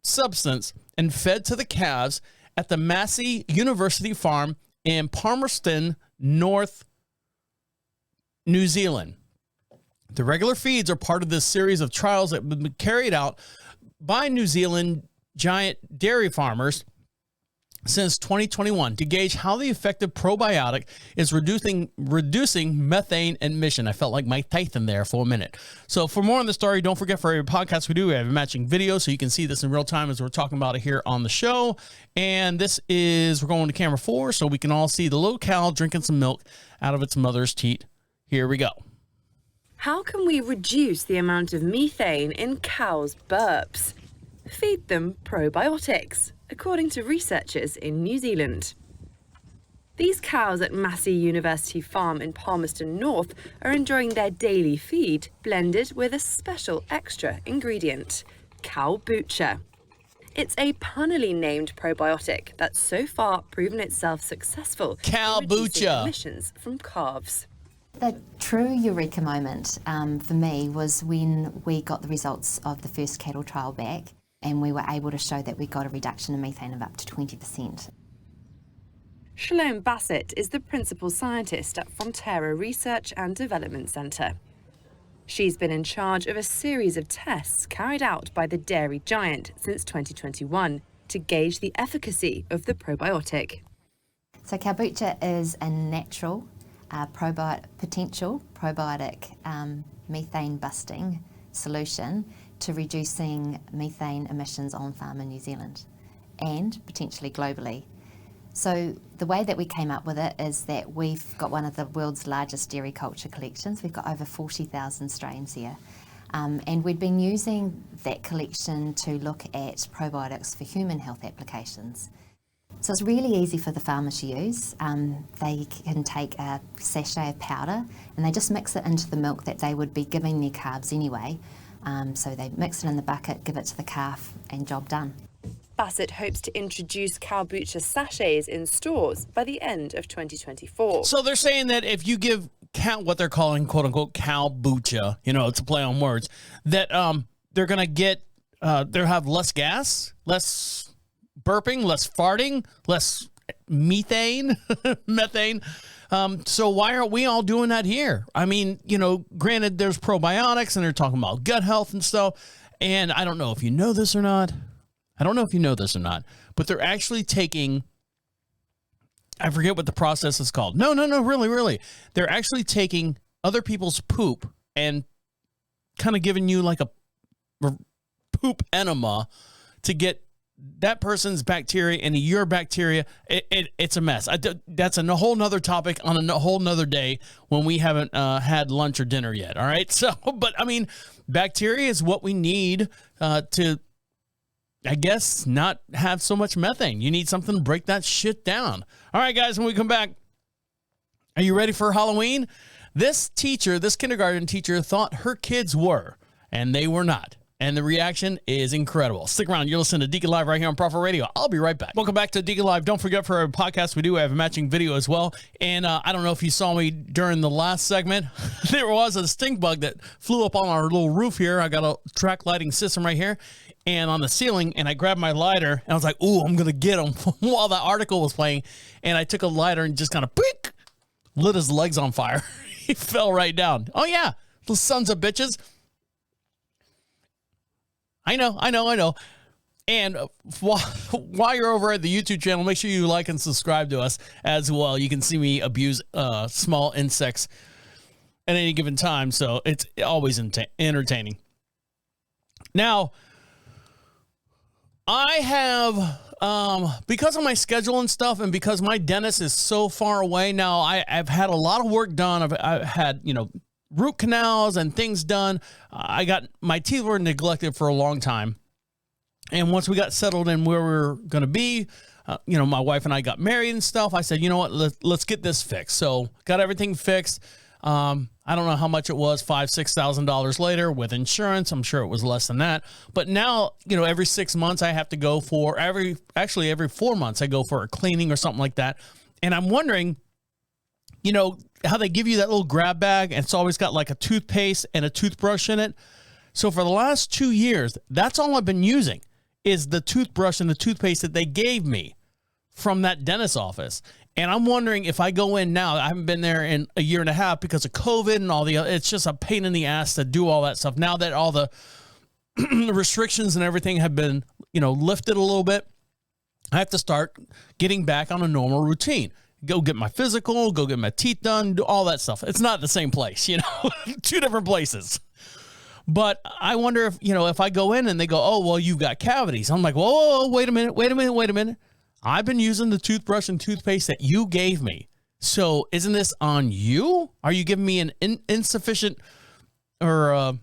substance and fed to the calves at the Massey University Farm in Palmerston, North New Zealand. The regular feeds are part of this series of trials that have been carried out by New Zealand giant dairy farmers since 2021 to gauge how the effective probiotic is reducing methane emission. I felt like Mike Tyson there for a minute. So for more on the story, don't forget, for every podcast we have a matching video so you can see this in real time as we're talking about it here on the show. And we're going to camera 4 so we can all see the little cow drinking some milk out of its mother's teat. Here we go. How can we reduce the amount of methane in cows' burps? Feed them probiotics, according to researchers in New Zealand. These cows at Massey University Farm in Palmerston North are enjoying their daily feed blended with a special extra ingredient, Kowbucha. It's a punnily named probiotic that's so far proven itself successful in reducing Kowbucha. emissions from calves. The true eureka moment for me was when we got the results of the first cattle trial back and we were able to show that we got a reduction in methane of up to 20%. Shalom Bassett is the principal scientist at Fonterra Research and Development Centre. She's been in charge of a series of tests carried out by the dairy giant since 2021 to gauge the efficacy of the probiotic. So Kowbucha is a natural potential probiotic methane busting solution to reducing methane emissions on farm in New Zealand and potentially globally. So the way that we came up with it is that we've got one of the world's largest dairy culture collections. We've got over 40,000 strains here. And we've been using that collection to look at probiotics for human health applications. So it's really easy for the farmer to use. They can take a sachet of powder and they just mix it into the milk that they would be giving their calves anyway. So they mix it in the bucket, give it to the calf, and job done. Bassett hopes to introduce Kowbucha sachets in stores by the end of 2024. So they're saying that if you give what they're calling quote unquote Kowbucha, it's a play on words, that they're going to get, they'll have less gas, less burping, less farting, less methane. So why aren't we all doing that here? I mean, granted, there's probiotics and they're talking about gut health and stuff. And I don't know if you know this or not. But they're actually taking, I forget what the process is called. No, really. They're actually taking other people's poop and kind of giving you like a poop enema to get that person's bacteria into your bacteria. It's a mess. That's a whole nother topic on a whole nother day when we haven't had lunch or dinner yet. All right. So, but I mean, bacteria is what we need to, I guess, not have so much methane. You need something to break that shit down. All right, guys, when we come back, are you ready for Halloween? This kindergarten teacher thought her kids were, and they were not. And the reaction is incredible. Stick around. You're listening to Deacon Live right here on Prophet Radio. I'll be right back. Welcome back to Deacon Live. Don't forget, for our podcast, we do have a matching video as well. And I don't know if you saw me during the last segment. There was a stink bug that flew up on our little roof here. I got a track lighting system right here and on the ceiling. And I grabbed my lighter and I was like, ooh, I'm going to get him while the article was playing. And I took a lighter and just kind of lit his legs on fire. He fell right down. Oh, yeah. The sons of bitches. I know. And while you're over at the YouTube channel, make sure you like and subscribe to us as well. You can see me abuse small insects at any given time, so it's always entertaining. Now, I have, because of my schedule and stuff, and because my dentist is so far away now, I've had a lot of work done. I've had, root canals and things done. My teeth were neglected for a long time. And once we got settled in where we were going to be, my wife and I got married and stuff. I said, you know what, let's get this fixed. So got everything fixed. I don't know how much it was, $5,000, $6,000 later with insurance. I'm sure it was less than that. But now, every 6 months I have to go for every 4 months I go for a cleaning or something like that. And I'm wondering, how they give you that little grab bag and it's always got like a toothpaste and a toothbrush in it. So for the last 2 years, that's all I've been using is the toothbrush and the toothpaste that they gave me from that dentist's office. And I'm wondering if I go in now, I haven't been there in a year and a half because of COVID and all it's just a pain in the ass to do all that stuff. Now that all the restrictions and everything have been, lifted a little bit, I have to start getting back on a normal routine. Go get my physical, go get my teeth done, do all that stuff. It's not the same place, 2 different places. But I wonder if I go in and they go, oh, well, you've got cavities. I'm like, whoa, wait a minute. I've been using the toothbrush and toothpaste that you gave me. So isn't this on you? Are you giving me an insufficient or a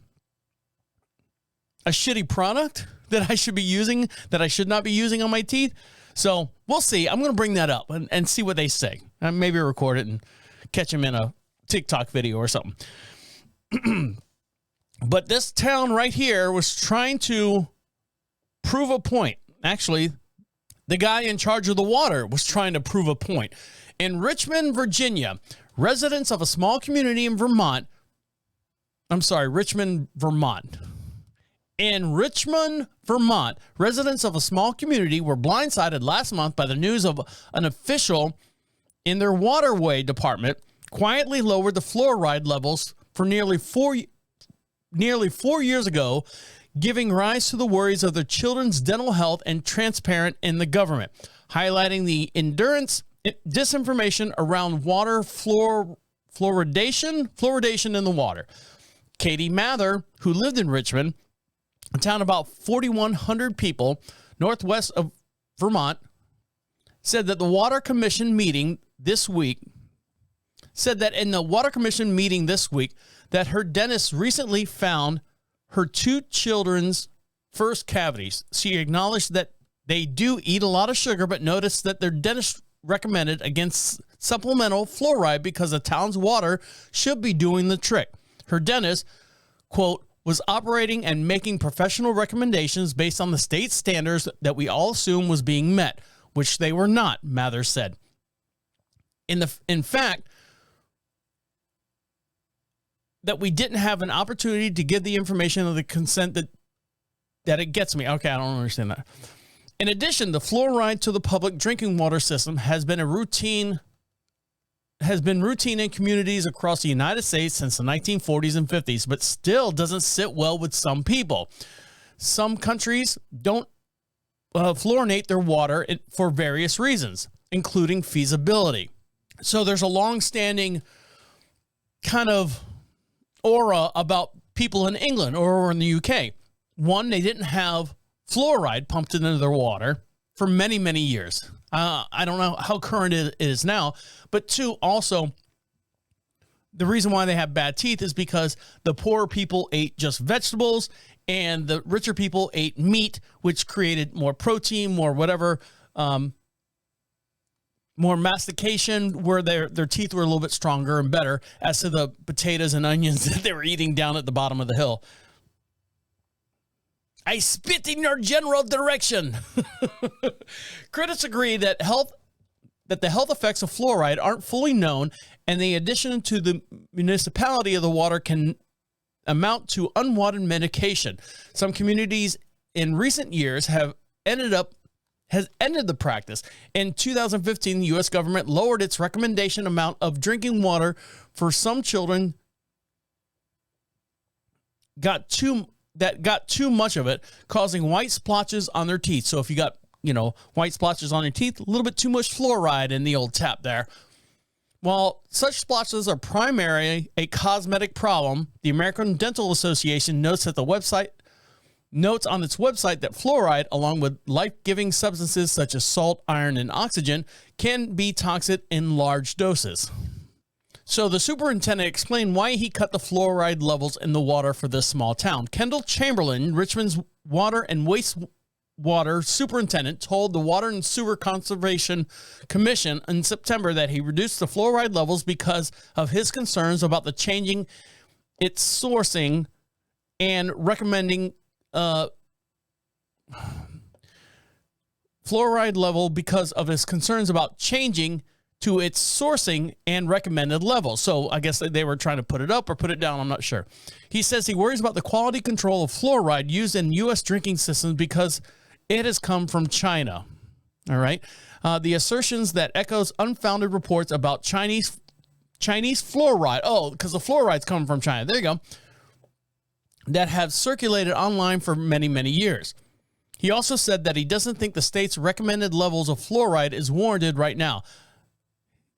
shitty product that I should be using that I should not be using on my teeth. So we'll see. I'm going to bring that up and see what they say. Maybe record it and catch them in a TikTok video or something. But this town right here was trying to prove a point. Actually, the guy in charge of the water was trying to prove a point. In Richmond, Virginia, residents of a small community in Richmond, Vermont. In Richmond, Vermont, residents of a small community were blindsided last month by the news of an official in their waterway department quietly lowered the fluoride levels for nearly 4 years ago, giving rise to the worries of their children's dental health and transparent in the government, highlighting the disinformation around water fluoridation in the water. Katie Mather, who lived in Richmond, a town about 4,100 people, northwest of Vermont, said that in the Water Commission meeting this week, that her dentist recently found her 2 children's first cavities. She acknowledged that they do eat a lot of sugar, but noticed that their dentist recommended against supplemental fluoride because the town's water should be doing the trick. Her dentist, quote, was operating and making professional recommendations based on the state standards that we all assume was being met, which they were not, Mather said. In fact, that we didn't have an opportunity to give the information of the consent that it gets me. Okay, I don't understand that. In addition, the fluoride to the public drinking water system has been routine in communities across the United States since the 1940s and 50s, but still doesn't sit well with some people. Some countries don't fluorinate their water for various reasons, including feasibility. So there's a long-standing kind of aura about people in England or in the UK. One, they didn't have fluoride pumped into their water for many, many years. I don't know how current it is now, but 2, also, the reason why they have bad teeth is because the poorer people ate just vegetables and the richer people ate meat, which created more protein, more whatever, more mastication, where their teeth were a little bit stronger and better as to the potatoes and onions that they were eating down at the bottom of the hill. I spit in your general direction. Critics agree that the health effects of fluoride aren't fully known, and the addition to the municipality of the water can amount to unwanted medication. Some communities in recent years has ended the practice. In 2015, the U.S. government lowered its recommendation amount of drinking water for some children got too much of it, causing white splotches on their teeth. So if you got, white splotches on your teeth, a little bit too much fluoride in the old tap there. While such splotches are primarily a cosmetic problem, the American Dental Association notes on its website that fluoride, along with life-giving substances such as salt, iron, and oxygen, can be toxic in large doses. So the superintendent explained why he cut the fluoride levels in the water for this small town. Kendall Chamberlain, Richmond's Water and Wastewater Superintendent, told the Water and Sewer Conservation Commission in September that he reduced the fluoride levels because of his concerns about the changing its sourcing and recommending fluoride level because of his concerns about changing to its sourcing and recommended levels. So I guess they were trying to put it up or put it down. I'm not sure. He says he worries about the quality control of fluoride used in U.S. drinking systems because it has come from China. All right. The assertions that echoes unfounded reports about Chinese fluoride. Oh, because the fluoride's coming from China. There you go. That have circulated online for many, many years. He also said that he doesn't think the state's recommended levels of fluoride is warranted right now.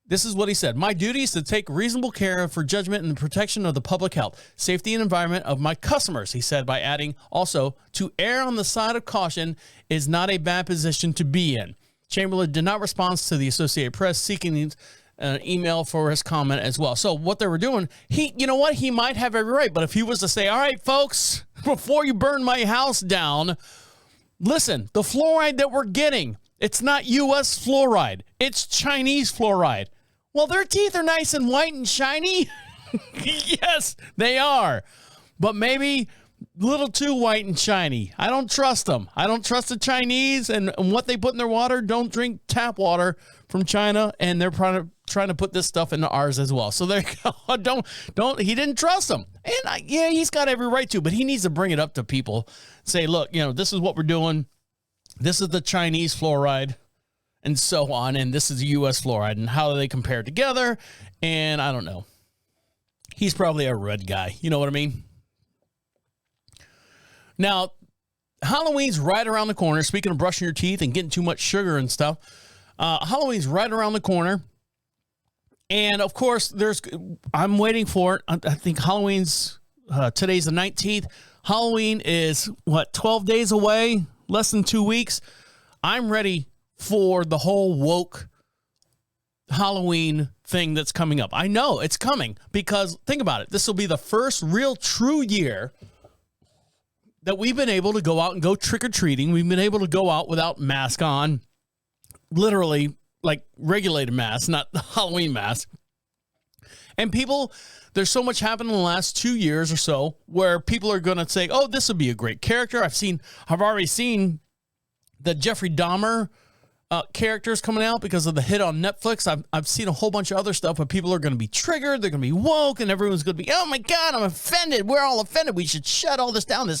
This is what he said. My duty is to take reasonable care for judgment and the protection of the public health, safety, and environment of my customers, he said, by adding also, to err on the side of caution is not a bad position to be in. Chamberlain did not respond to the Associated Press seeking an email for his comment as well. So what they were doing, you know what? He might have every right, but if he was to say, all right, folks, before you burn my house down, listen, the fluoride that we're getting, it's not U.S. fluoride. It's Chinese fluoride. Well, their teeth are nice and white and shiny. Yes, they are. But maybe a little too white and shiny. I don't trust them. I don't trust the Chinese and what they put in their water. Don't drink tap water from China, and they're trying to put this stuff into ours as well. So there you go. Don't. He didn't trust them, and yeah, he's got every right to, but he needs to bring it up to people. Say, look, this is what we're doing. This is the Chinese fluoride, and so on, and this is the U.S. fluoride, and how do they compare together? And I don't know. He's probably a red guy. You know what I mean? Now, Halloween's right around the corner. Speaking of brushing your teeth and getting too much sugar and stuff, Halloween's right around the corner. And, of course, I'm waiting for it. I think Halloween's, today's the 19th. Halloween is, 12 days away? Less than 2 weeks. I'm ready for the whole woke Halloween thing that's coming up. I know it's coming because, think about it, this will be the first real true year that we've been able to go out and go trick-or-treating. We've been able to go out without mask on, literally like regulated masks, not the Halloween mask. And people, there's so much happened in the last 2 years or so where people are going to say, oh, this would be a great character. I've already seen the Jeffrey Dahmer characters coming out because of the hit on Netflix. I've seen a whole bunch of other stuff, but people are going to be triggered. They're going to be woke, and everyone's going to be, oh my God, I'm offended. We're all offended. We should shut all this down.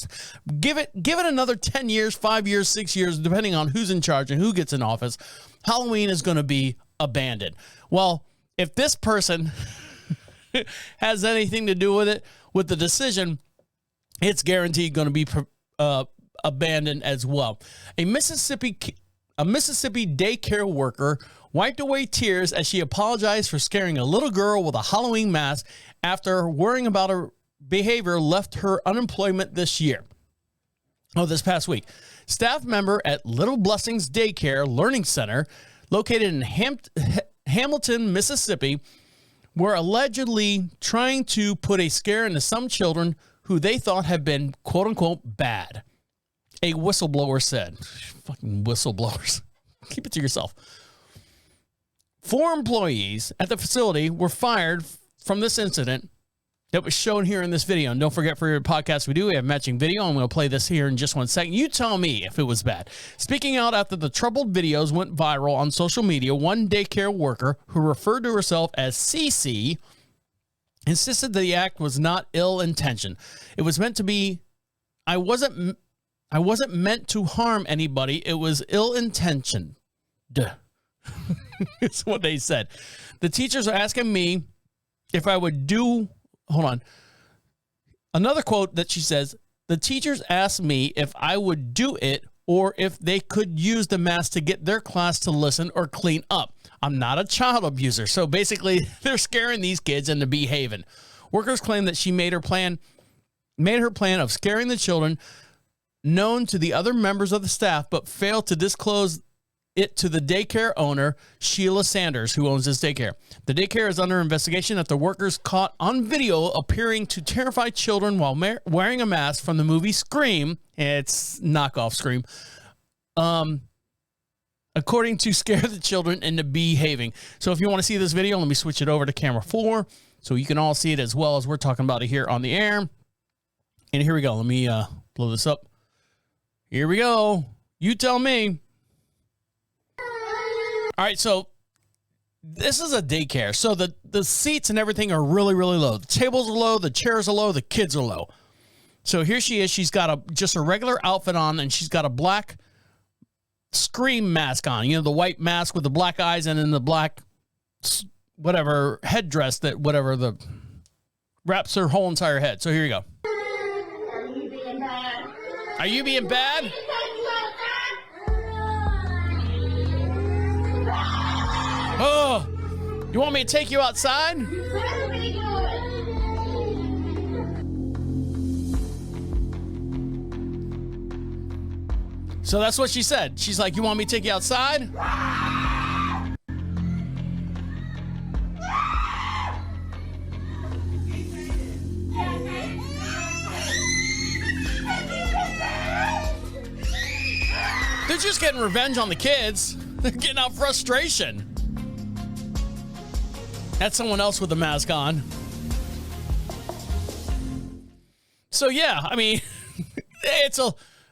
Give it another 10 years, 5 years, 6 years, depending on who's in charge and who gets in office. Halloween is going to be abandoned. Well, if this person has anything to do with it, with the decision, it's guaranteed going to be abandoned as well. A Mississippi daycare worker wiped away tears as she apologized for scaring a little girl with a Halloween mask after worrying about her behavior left her unemployment this past week. Staff member at Little Blessings Daycare Learning Center, located in Hamilton, Mississippi, were allegedly trying to put a scare into some children who they thought had been, quote-unquote, bad. A whistleblower said. Fucking whistleblowers. Keep it to yourself. 4 employees at the facility were fired from this incident that was shown here in this video. And don't forget, for your podcast we have matching video. I'm going to play this here in just 1 second. You tell me if it was bad. Speaking out after the troubled videos went viral on social media, one daycare worker who referred to herself as CC insisted that the act was not ill-intentioned. It was meant to be, I wasn't meant to harm anybody. It was ill-intentioned. It's what they said. The teachers are asking me if I would do... Hold on. Another quote that she says, the teachers asked me if I would do it or if they could use the mask to get their class to listen or clean up. I'm not a child abuser. So basically, they're scaring these kids into behaving. Workers claim that she made her plan of scaring the children known to the other members of the staff, but failed to disclose it to the daycare owner, Sheila Sanders, who owns this daycare. The daycare is under investigation after workers caught on video appearing to terrify children while wearing a mask from the movie Scream. It's knockoff Scream. According to scare the children into behaving. So if you want to see this video, let me switch it over to camera 4 so you can all see it as well as we're talking about it here on the air. And here we go. Let me blow this up. Here we go. You tell me. All right, so this is a daycare. So the seats and everything are really, really low. The tables are low, the chairs are low, the kids are low. So here she is. She's got just a regular outfit on, and she's got a black Scream mask on. You know, the white mask with the black eyes and then the black whatever headdress that wraps her whole entire head. So here you go. Are you being bad? Are you being bad? Oh, you want me to take you outside? So that's what she said. She's like, you want me to take you outside? They're just getting revenge on the kids. They're getting out frustration. That's someone else with a mask on. So, yeah, I mean,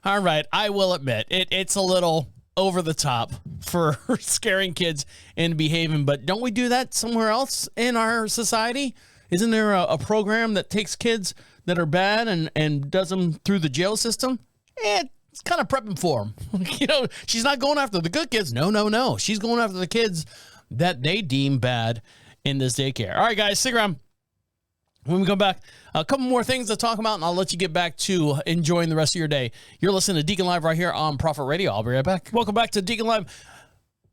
all right, I will admit, it's a little over the top for scaring kids into behaving, but don't we do that somewhere else in our society? Isn't there a program that takes kids that are bad and does them through the jail system? It's kind of prepping for them. She's not going after the good kids. No. She's going after the kids that they deem bad in this daycare. All right, guys, stick around. When we come back, a couple more things to talk about, and I'll let you get back to enjoying the rest of your day. You're listening to Deacon Live right here on Prophet Radio. I'll be right back. Welcome back to Deacon Live.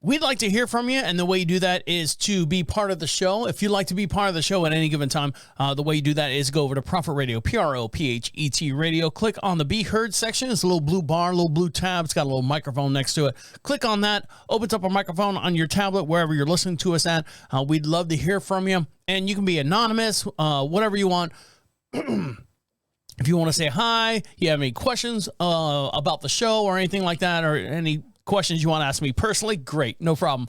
We'd like to hear from you, and the way you do that is to be part of the show. If you'd like to be part of the show at any given time, the way you do that is go over to Prophet Radio, PROPHET Radio. Click on the Be Heard section. It's a little blue bar, a little blue tab. It's got a little microphone next to it. Click on that. Opens up a microphone on your tablet, wherever you're listening to us at. We'd love to hear from you, and you can be anonymous, whatever you want. If you want to say hi, you have any questions about the show or anything like that, or any questions you want to ask me personally, great, no problem.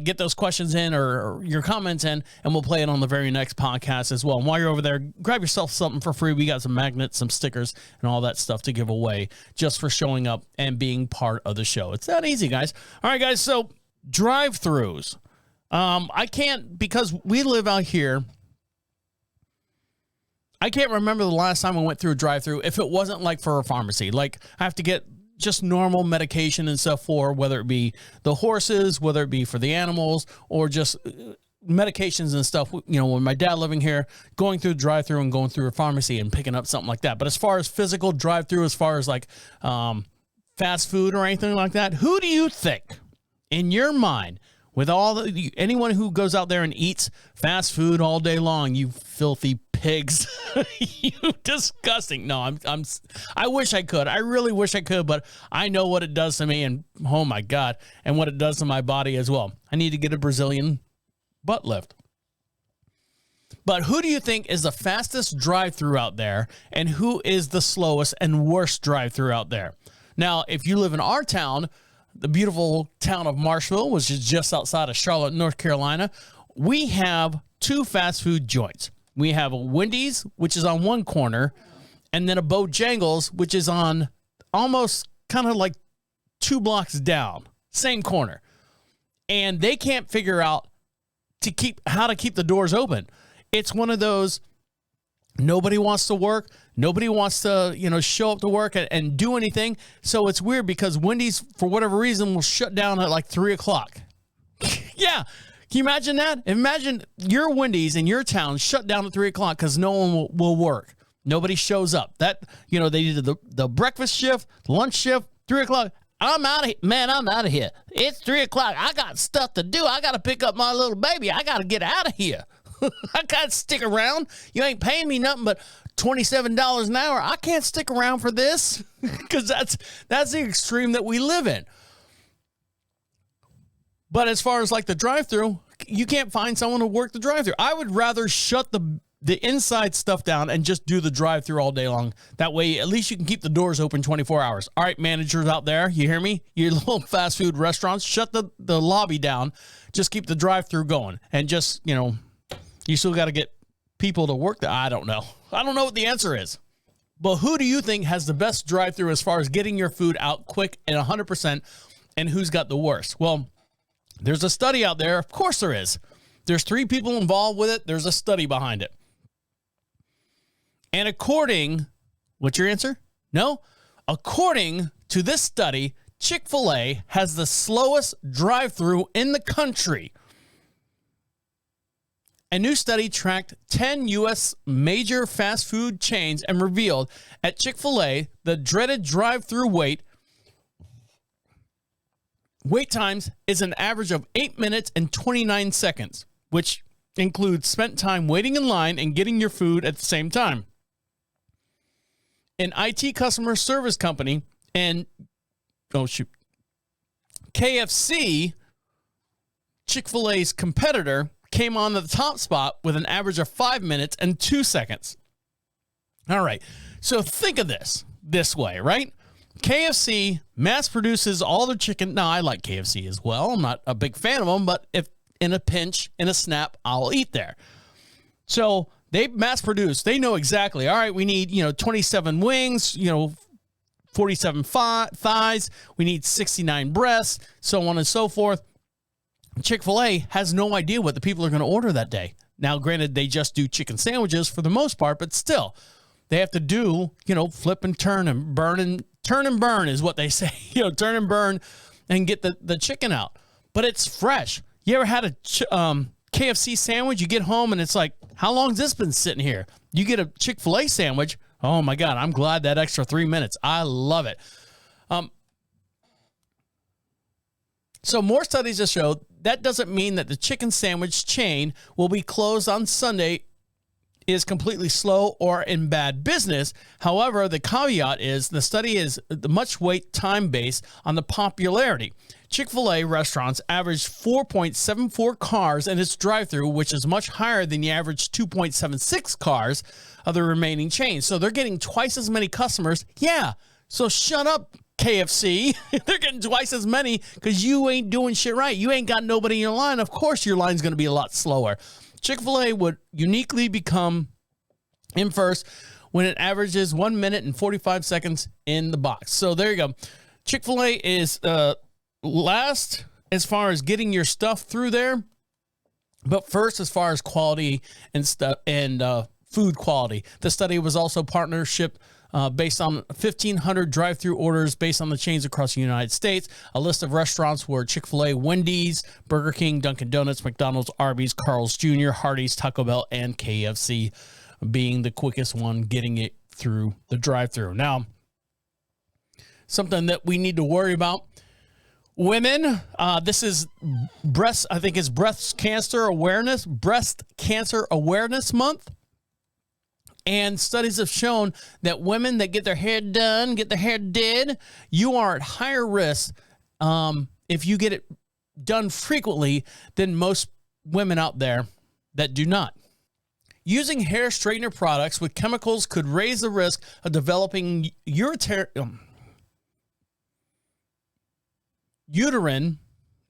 Get those questions in or your comments in, and we'll play it on the very next podcast as well. And while you're over there, grab yourself something for free. We got some magnets, some stickers, and all that stuff to give away just for showing up and being part of the show. It's that easy, guys. All right, guys, so drive-thrus. I can't, because we live out here, I can't remember the last time I went through a drive-thru if it wasn't like for a pharmacy. Like, I have to get just normal medication and stuff for, whether it be the horses, whether it be for the animals, or just medications and stuff. When my dad living here, going through the drive-thru and going through a pharmacy and picking up something like that. But as far as physical drive-thru, as far as like fast food or anything like that, who do you think, in your mind, with anyone who goes out there and eats fast food all day long, you filthy pigs, you disgusting. No, I wish I could. I really wish I could, but I know what it does to me, and oh my God, and what it does to my body as well. I need to get a Brazilian butt lift. But who do you think is the fastest drive-thru out there, and who is the slowest and worst drive-thru out there? Now, if you live in our town, the beautiful town of Marshville, which is just outside of Charlotte, North Carolina, we have two fast food joints. We have a Wendy's, which is on one corner, and then a Bojangles, which is on almost kind of like 2 blocks down, same corner. And they can't figure out how to keep the doors open. It's one of those, nobody wants to work. Nobody wants to, show up to work and do anything. So it's weird because Wendy's, for whatever reason, will shut down at like 3 o'clock. Yeah. Can you imagine that? Imagine your Wendy's in your town shut down at 3 o'clock because no one will work. Nobody shows up. They did the breakfast shift, lunch shift, 3 o'clock. I'm out of here. Man, I'm out of here. It's 3 o'clock. I got stuff to do. I got to pick up my little baby. I got to get out of here. I can't stick around. You ain't paying me nothing but $27 an hour. I can't stick around for this because that's the extreme that we live in. But as far as like the drive-thru, you can't find someone to work the drive-thru. I would rather shut the inside stuff down and just do the drive-thru all day long. That way, at least you can keep the doors open 24 hours. All right, managers out there, you hear me? Your little fast food restaurants, shut the lobby down. Just keep the drive-thru going. And just, you still got to get people to work there. I don't know. I don't know what the answer is. But who do you think has the best drive-thru as far as getting your food out quick and 100%, and who's got the worst? Well, there's a study out there. Of course there is. There's 3 people involved with it. There's a study behind it. And what's your answer? No? According to this study, Chick-fil-A has the slowest drive-thru in the country. A new study tracked 10 U.S. major fast food chains and revealed at Chick-fil-A the dreaded drive-thru wait times is an average of 8 minutes and 29 seconds, which includes spent time waiting in line and getting your food at the same time. An IT customer service company and KFC, Chick-fil-A's competitor, came on the top spot with an average of 5 minutes and 2 seconds. All right, so think of this way, right? KFC mass produces all their chicken. Now, I like KFC as well. I'm not a big fan of them, but if in a pinch, in a snap, I'll eat there. So they mass produce. They know exactly, all right, we need, 27 wings, 47 thighs. We need 69 breasts, so on and so forth. Chick-fil-A has no idea what the people are going to order that day. Now, granted, they just do chicken sandwiches for the most part, but still, they have to do, flip and turn and burn and turn and burn is what they say. Turn and burn and get the chicken out. But it's fresh. You ever had a KFC sandwich? You get home and it's like, how long has this been sitting here? You get a Chick-fil-A sandwich. Oh my God, I'm glad that extra 3 minutes. I love it. So more studies have showed that doesn't mean that the chicken sandwich chain will be closed on Sunday is completely slow or in bad business. However, the caveat is the study is the much weight time based on the popularity. Chick-fil-A restaurants average 4.74 cars in its drive-thru, which is much higher than the average 2.76 cars of the remaining chains. So they're getting twice as many customers. Yeah, so shut up, KFC. They're getting twice as many because you ain't doing shit right. You ain't got nobody in your line. Of course your line's going to be a lot slower. Chick-fil-A would uniquely become in first when it averages 1 minute and 45 seconds in the box. So there you go. Chick-fil-A is last as far as getting your stuff through there, but first as far as quality and stuff and food quality. The study was also partnership based on 1,500 drive-through orders based on the chains across the United States. A list of restaurants were Chick-fil-A, Wendy's, Burger King, Dunkin' Donuts, McDonald's, Arby's, Carl's Jr., Hardee's, Taco Bell, and KFC being the quickest one getting it through the drive-through. Now, something that we need to worry about. Women, this is breast cancer awareness month. And studies have shown that women that get their hair done, get their hair did, you are at higher risk if you get it done frequently than most women out there that do not. Using hair straightener products with chemicals could raise the risk of developing uterine.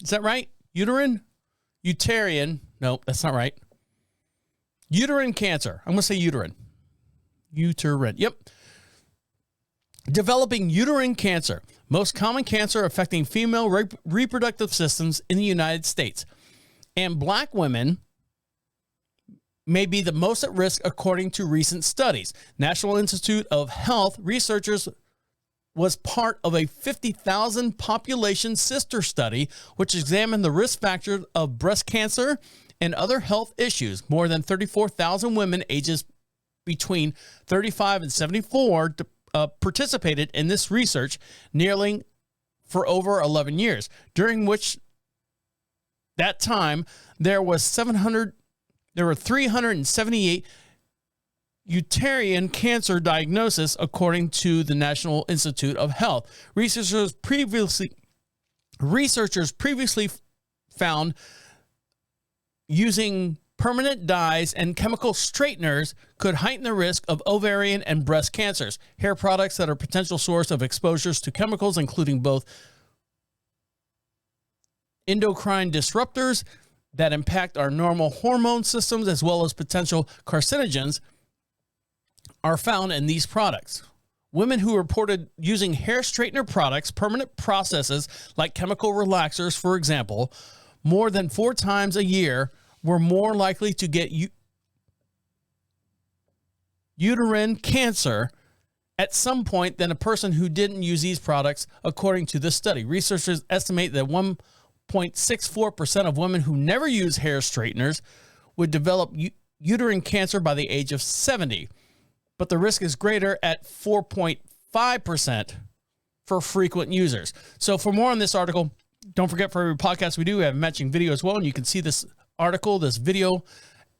Is that right? Uterine? No, that's not right. Uterine cancer. I'm going to say uterine. Uterine. Yep. Developing uterine cancer. Most common cancer affecting female reproductive systems in the United States. And black women may be the most at risk according to recent studies. National Institute of Health researchers was part of a 50,000 population sister study, which examined the risk factors of breast cancer and other health issues. More than 34,000 women ages between 35 and 74 participated in this research, nearly for over 11 years, during which that time there were 378 uterine cancer diagnosis, according to the National Institute of Health. Researchers previously found using permanent dyes and chemical straighteners could heighten the risk of ovarian and breast cancers. Hair products that are a potential source of exposures to chemicals, including both endocrine disruptors that impact our normal hormone systems, as well as potential carcinogens, are found in these products. Women who reported using hair straightener products, permanent processes like chemical relaxers, for example, more than 4 times a year were more likely to get uterine cancer at some point than a person who didn't use these products, according to this study. Researchers estimate that 1.64% of women who never use hair straighteners would develop uterine cancer by the age of 70. But the risk is greater at 4.5% for frequent users. So for more on this article, don't forget, for every podcast we do, we have a matching video as well, and you can see this article, this video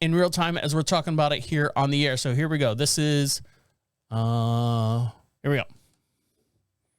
in real time as we're talking about it here on the air. So here we go. This is, here we go.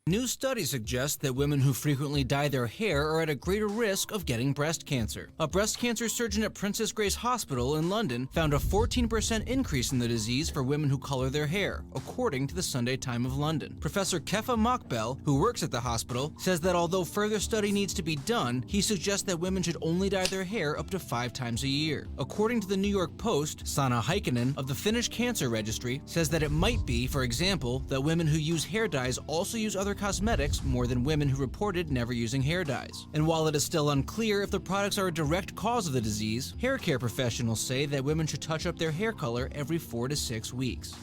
New studies suggest that women who frequently dye their hair are at a greater risk of getting breast cancer. A breast cancer surgeon at Princess Grace Hospital in London found a 14% increase in the disease for women who color their hair, according to the Sunday Times of London. Professor Kefa Mokbel, who works at the hospital, says that although further study needs to be done, he suggests that women should only dye their hair up to 5 times a year. According to the New York Post, Sanna Heikkinen of the Finnish Cancer Registry says that it might be, for example, that women who use hair dyes also use other cosmetics more than women who reported never using hair dyes. And while it is still unclear if the products are a direct cause of the disease, hair care professionals say that women should touch up their hair color every 4 to 6 weeks.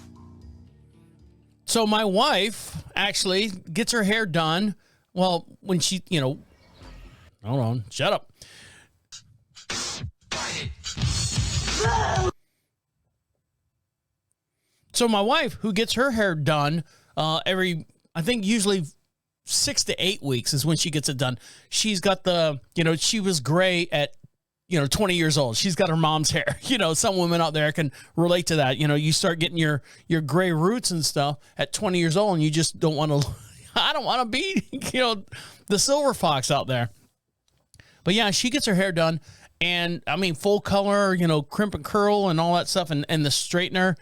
So my wife actually gets her hair done. Well, when she, hold on, shut up. So my wife, who gets her hair done usually 6 to 8 weeks is when she gets it done. She's got she was gray at, 20 years old. She's got her mom's hair. Some women out there can relate to that. You start getting your gray roots and stuff at 20 years old, and you just don't want to, I don't want to be, the silver fox out there. But yeah, she gets her hair done, and I mean, full color, crimp and curl and all that stuff, and the straightener.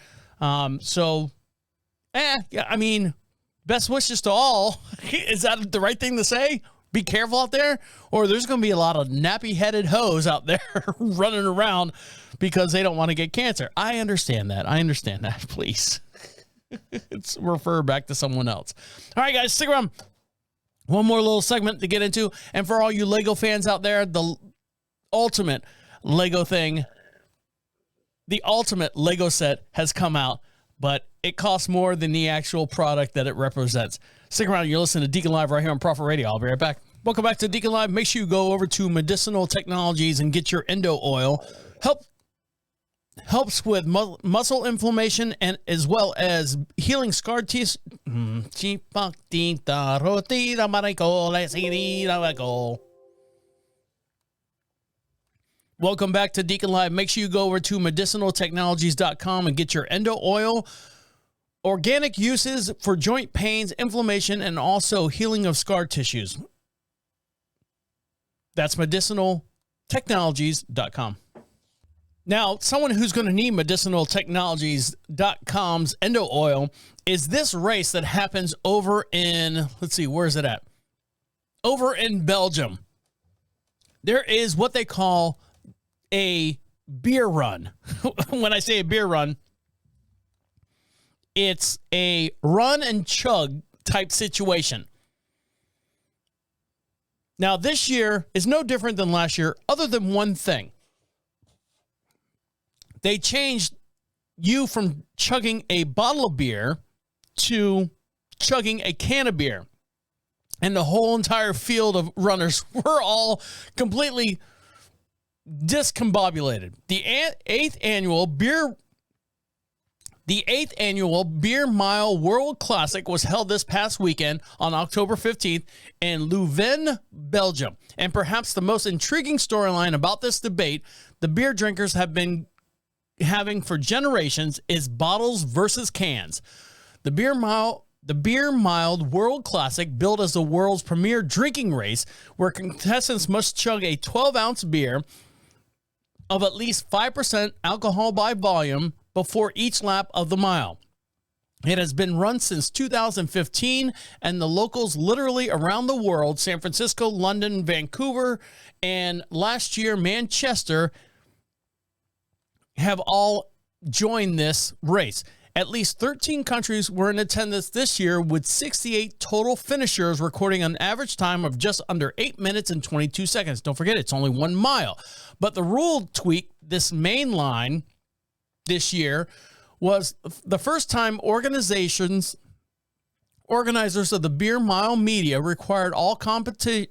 Best wishes to all. Is that the right thing to say? Be careful out there, or there's going to be a lot of nappy-headed hoes out there running around because they don't want to get cancer. I understand that. Please. It's refer back to someone else. All right, guys, stick around. One more little segment to get into. And for all you Lego fans out there, the ultimate Lego set has come out, but it costs more than the actual product that it represents. Stick around. You're listening to Deacon Live right here on Prophet Radio. I'll be right back. Welcome back to Deacon Live. Make sure you go over to Medicinal Technologies and get your endo oil. Helps with muscle inflammation and as well as healing scar tissue. Welcome back to Deacon Live. Make sure you go over to medicinaltechnologies.com and get your endo oil. Organic uses for joint pains, inflammation, and also healing of scar tissues. That's medicinaltechnologies.com. Now, someone who's going to need medicinaltechnologies.com's endo oil is this race that happens over in, where is it at? Over in Belgium. There is what they call a beer run. When I say a beer run, it's a run and chug type situation. Now, this year is no different than last year, other than one thing. They changed you from chugging a bottle of beer to chugging a can of beer. And the whole entire field of runners were all completely discombobulated. The eighth annual Beer Mile World Classic was held this past weekend on October 15th in Leuven, Belgium. And perhaps the most intriguing storyline about this debate the beer drinkers have been having for generations is bottles versus cans. The Beer Mile World Classic, billed as the world's premier drinking race, where contestants must chug a 12-ounce beer of at least 5% alcohol by volume before each lap of the mile. It has been run since 2015, and the locals literally around the world, San Francisco, London, Vancouver, and last year Manchester, have all joined this race. At least 13 countries were in attendance this year, with 68 total finishers recording an average time of just under 8 minutes and 22 seconds. Don't forget, it's only 1 mile. But the rule tweak this main line this year was the first time organizers of the Beer Mile Media required all competitors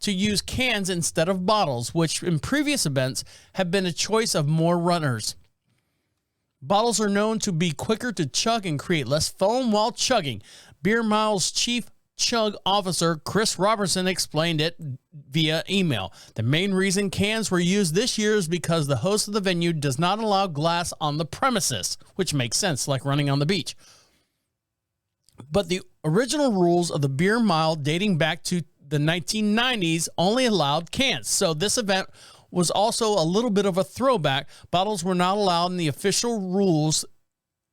to use cans instead of bottles, which in previous events have been a choice of more runners. Bottles are known to be quicker to chug and create less foam while chugging. Beer Mile's chief chug officer, Chris Robertson, explained it via email. The main reason cans were used this year is because the host of the venue does not allow glass on the premises, which makes sense, like running on the beach. But the original rules of the beer mile dating back to the 1990s only allowed cans. So this event was also a little bit of a throwback. Bottles were not allowed, and the official rules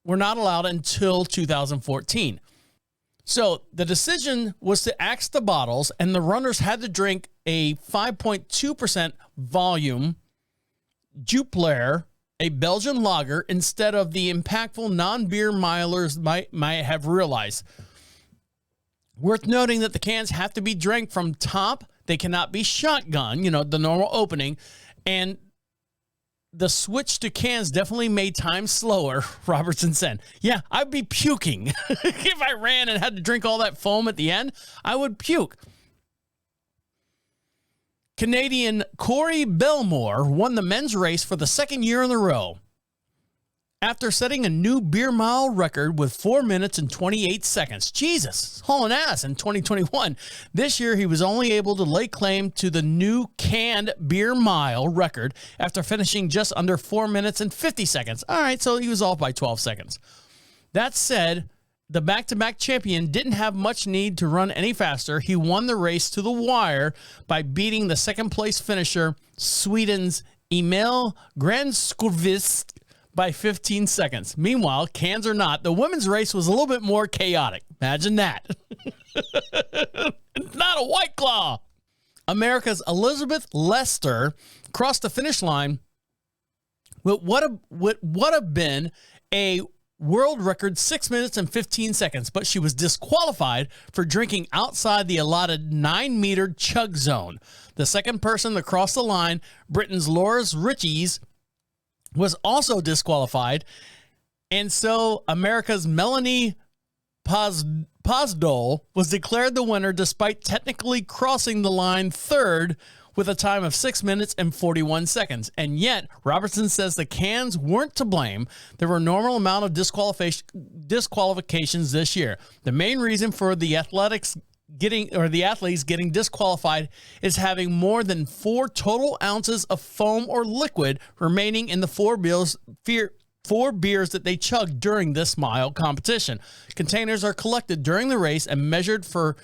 were not allowed until 2014. So the decision was to axe the bottles, and the runners had to drink a 5.2% volume Jupiler, a Belgian lager, instead of the impactful non-beer milers might have realized. Worth noting that the cans have to be drank from top. They cannot be shotgun, the normal opening. And the switch to cans definitely made time slower, Robertson said. Yeah, I'd be puking. If I ran and had to drink all that foam at the end, I would puke. Canadian Corey Belmore won the men's race for the second year in a row. After setting a new beer mile record with 4 minutes and 28 seconds. Jesus, hauling ass in 2021. This year, he was only able to lay claim to the new canned beer mile record after finishing just under 4 minutes and 50 seconds. All right, so he was off by 12 seconds. That said, the back-to-back champion didn't have much need to run any faster. He won the race to the wire by beating the second-place finisher, Sweden's Emil Granskvist, by 15 seconds. Meanwhile, cans or not, the women's race was a little bit more chaotic. Imagine that. Not a White Claw. America's Elizabeth Lester crossed the finish line with what would have been a world record 6 minutes and 15 seconds, but she was disqualified for drinking outside the allotted 9-meter chug zone. The second person to cross the line, Britain's Laura Ritchies, was also disqualified, and so America's Melanie Posdol was declared the winner despite technically crossing the line third with a time of 6 minutes and 41 seconds. And yet, Robertson says the cans weren't to blame. There were a normal amount of disqualifications this year. The main reason for the athletes getting disqualified is having more than 4 total ounces of foam or liquid remaining in the 4 beers that they chugged during this mile competition. Containers are collected during the race and measured for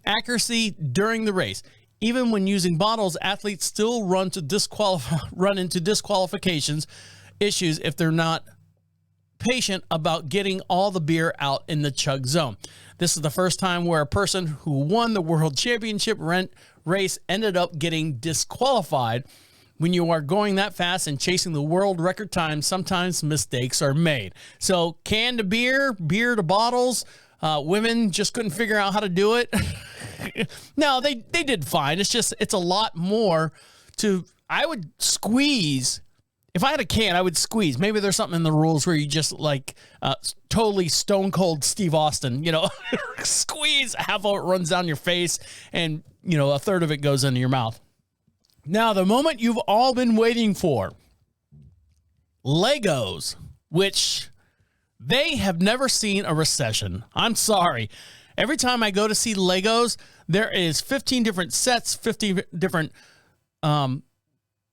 accuracy during the race. Even when using bottles, athletes still run into disqualifications issues if they're not patient about getting all the beer out in the chug zone. This is the first time where a person who won the world championship race ended up getting disqualified. When you are going that fast and chasing the world record time, sometimes mistakes are made. So can to beer to bottles. Women just couldn't figure out how to do it. No, they did fine. It's a lot more I would squeeze. If I had a can, I would squeeze. Maybe there's something in the rules where you just totally stone cold Steve Austin, squeeze, half of it runs down your face and, a third of it goes into your mouth. Now, the moment you've all been waiting for, Legos, which they have never seen a recession. I'm sorry. Every time I go to see Legos, there is 15 different sets, 50 different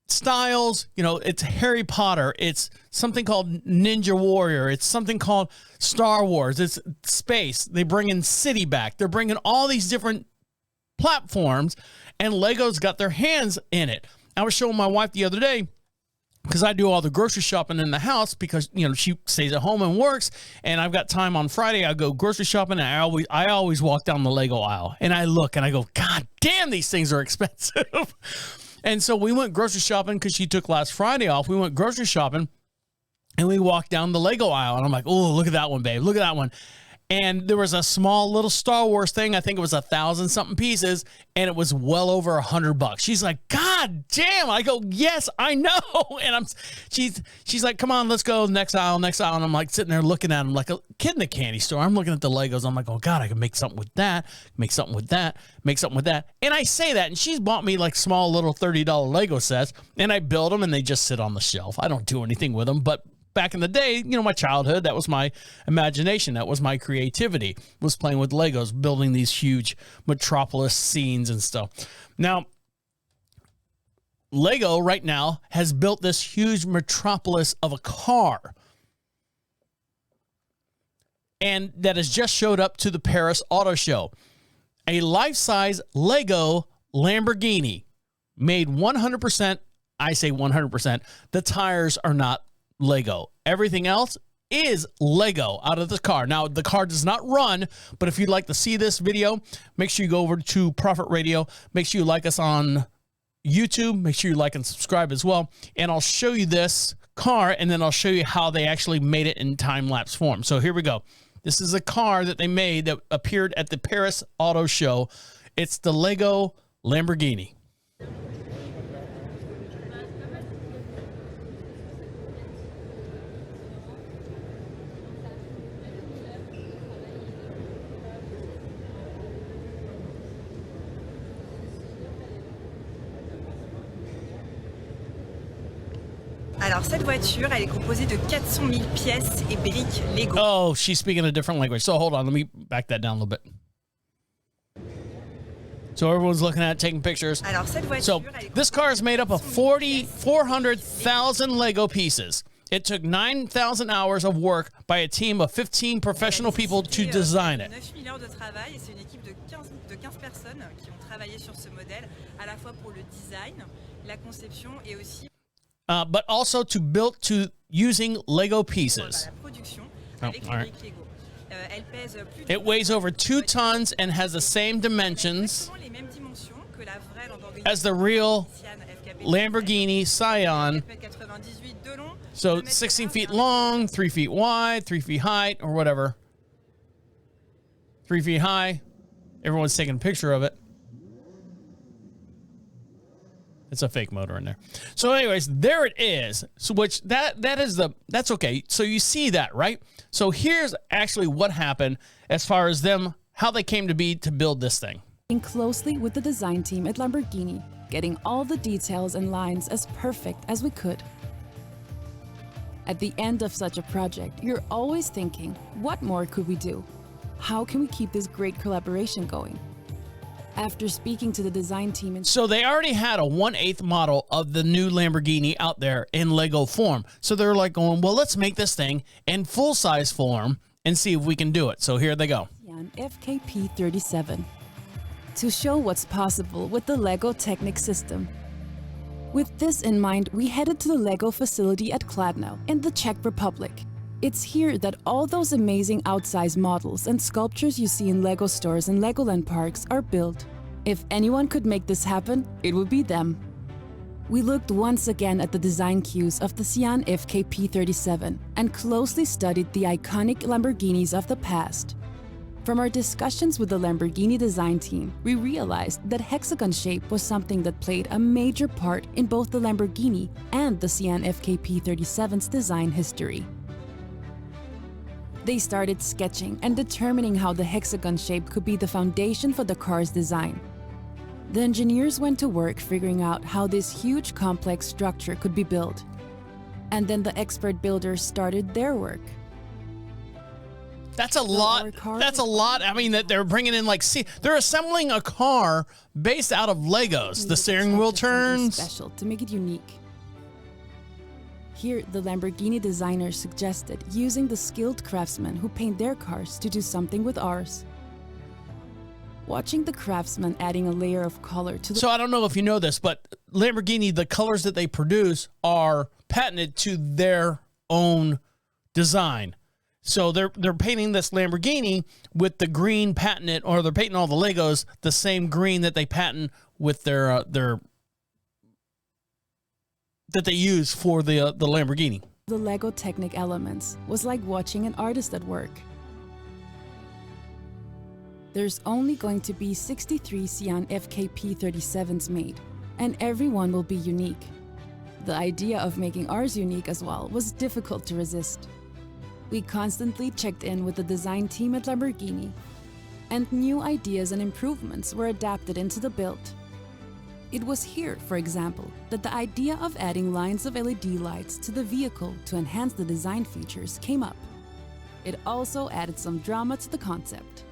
styles. It's Harry Potter. It's something called Ninja Warrior. It's something called Star Wars. It's space. They bring in City back. They're bringing all these different platforms, and Legos got their hands in it. I was showing my wife the other day, because I do all the grocery shopping in the house because, she stays at home and works, and I've got time on Friday. I go grocery shopping, and I always walk down the Lego aisle, and I look, and I go, God damn, these things are expensive. And so we went grocery shopping because she took last Friday off. We went grocery shopping, and we walked down the Lego aisle, and I'm like, oh, look at that one, babe. Look at that one. And there was a small little Star Wars thing. I think it was 1,000-something pieces, and it was well over $100. She's like, God damn. I go, yes, I know. And she's like, come on, let's go next aisle. And I'm like sitting there looking at them like a kid in a candy store. I'm looking at the Legos. I'm like, oh God, I can make something with that, make something with that, make something with that. And I say that, and she's bought me like small little $30 Lego sets, and I build them, and they just sit on the shelf. I don't do anything with them, but back in the day, my childhood, that was my imagination. That was my creativity, was playing with Legos, building these huge metropolis scenes and stuff. Now, Lego right now has built this huge metropolis of a car. and that has just showed up to the Paris Auto Show. A life-size Lego Lamborghini made 100%. I say 100%. The tires are not Lego. Everything else is Lego out of the car. Now, the car does not run, but if you'd like to see this video, make sure you go over to Prophet Radio. Make sure you like us on YouTube. Make sure you like and subscribe as well. And I'll show you this car, and then I'll show you how they actually made it in time-lapse form. So here we go. This is a car that they made that appeared at the Paris Auto Show. It's the Lego Lamborghini. Alors cette voiture, elle est composée de 400 000 pièces et briques Lego. Oh, she's speaking a different language. So hold on, let me back that down a little bit. So everyone's looking at it, taking pictures. Alors cette voiture, so this car is made up of 400,000 Lego pieces. It took 9,000 hours of work by a team of 15 professional people to design it. 9000 heures de travail et c'est une équipe de 15 personnes qui ont travaillé sur ce modèle à la fois pour le design, la conception et aussi but also to build to using Lego pieces. la production avec les briques Lego. Elle pèse plus de It weighs over 2 tons and has the same dimensions les mêmes dimensions que la vraie Lamborghini as the real Lamborghini Scion. 98 de long. So 16 feet long, 3 feet wide, 3 feet height, or whatever. 3 feet high. Everyone's taking a picture of it. It's a fake motor in there. So anyways, there it is. So which that's okay. So you see that, right? So here's actually what happened as far as them, how they came to be to build this thing. Working closely with the design team at Lamborghini, getting all the details and lines as perfect as we could. At the end of such a project, you're always thinking, what more could we do? How can we keep this great collaboration going? After speaking to the design team, so they already had a 1/8 model of the new Lamborghini out there in Lego form. So they're like going, well, let's make this thing in full-size form and see if we can do it. So here they go. FKP37 to show what's possible with the Lego Technic system. With this in mind, we headed to the Lego facility at Kladno in the Czech Republic. It's here that all those amazing outsize models and sculptures you see in Lego stores and Legoland parks are built. If anyone could make this happen, it would be them. We looked once again at the design cues of the Sian FKP37 and closely studied the iconic Lamborghinis of the past. From our discussions with the Lamborghini design team, we realized that hexagon shape was something that played a major part in both the Lamborghini and the Sian FKP37's design history. They started sketching and determining how the hexagon shape could be the foundation for the car's design. The engineers went to work figuring out how this huge complex structure could be built. And then the expert builders started their work. That's a lot. That's a lot. I mean, that they're bringing in they're assembling a car based out of Legos. The steering wheel turns. Special to make it unique. Here, the Lamborghini designers suggested using the skilled craftsmen who paint their cars to do something with ours. Watching the craftsmen adding a layer of color to the... So I don't know if you know this, but Lamborghini, the colors that they produce are patented to their own design. So they're painting this Lamborghini with the green patented, or they're painting all the Legos the same green that they patent with their that they use for the Lamborghini. The Lego Technic elements was like watching an artist at work. There's only going to be 63 Sian FKP37s made, and every one will be unique. The idea of making ours unique as well was difficult to resist. We constantly checked in with the design team at Lamborghini, and new ideas and improvements were adapted into the build. It was here, for example, that the idea of adding lines of LED lights to the vehicle to enhance the design features came up. It also added some drama to the concept.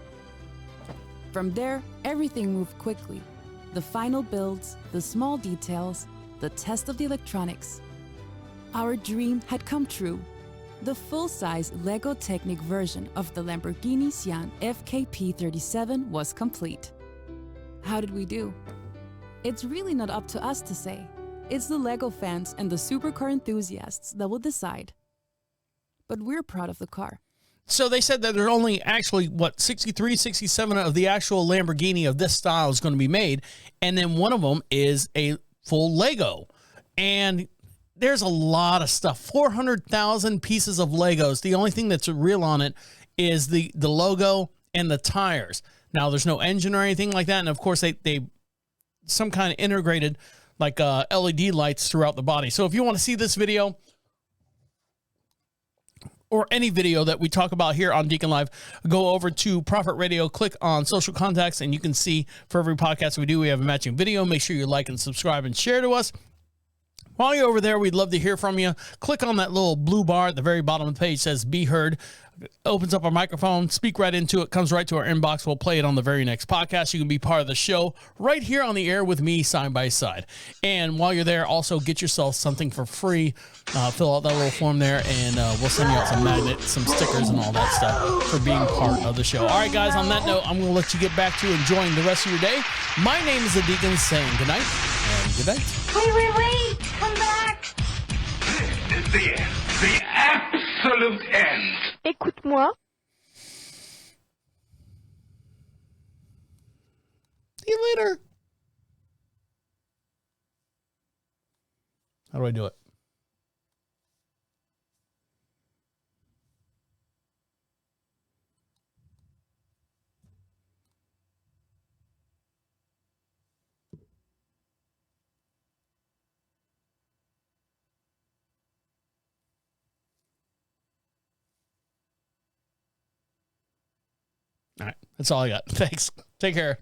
From there, everything moved quickly. The final builds, the small details, the test of the electronics. Our dream had come true. the full-size Lego Technic version of the Lamborghini Sian FKP37 was complete. How did we do? It's really not up to us to say. It's the Lego fans and the supercar enthusiasts that will decide. But we're proud of the car. So they said that there are only actually, 63, 67 of the actual Lamborghini of this style is going to be made. And then one of them is a full Lego. And there's a lot of stuff. 400,000 pieces of Legos. The only thing that's real on it is the logo and the tires. Now, there's no engine or anything like that. And, of course, they some kind of integrated like LED lights throughout the body. So if you want to see this video or any video that we talk about here on Deacon Live, go over to Prophet Radio, click on social contacts, and you can see for every podcast we do, we have a matching video. Make sure you like and subscribe and share to us. While you're over there, we'd love to hear from you. Click on that little blue bar at the very bottom of the page, says Be Heard. Opens up our microphone, speak right into it, comes right to our inbox. We'll play it on the very next podcast. You can be part of the show right here on the air with me side by side. And while you're there, also get yourself something for free. Fill out that little form there, and we'll send you out some magnets, some stickers, and all that stuff for being part of the show. All right, guys, on that note, I'm going to let you get back to enjoying the rest of your day. My name is the Deacon, saying good night and good night. Wait, come back. This is the end. The absolute end. Écoute-moi. See you later. How do I do it? All right. That's all I got. Thanks. Take care.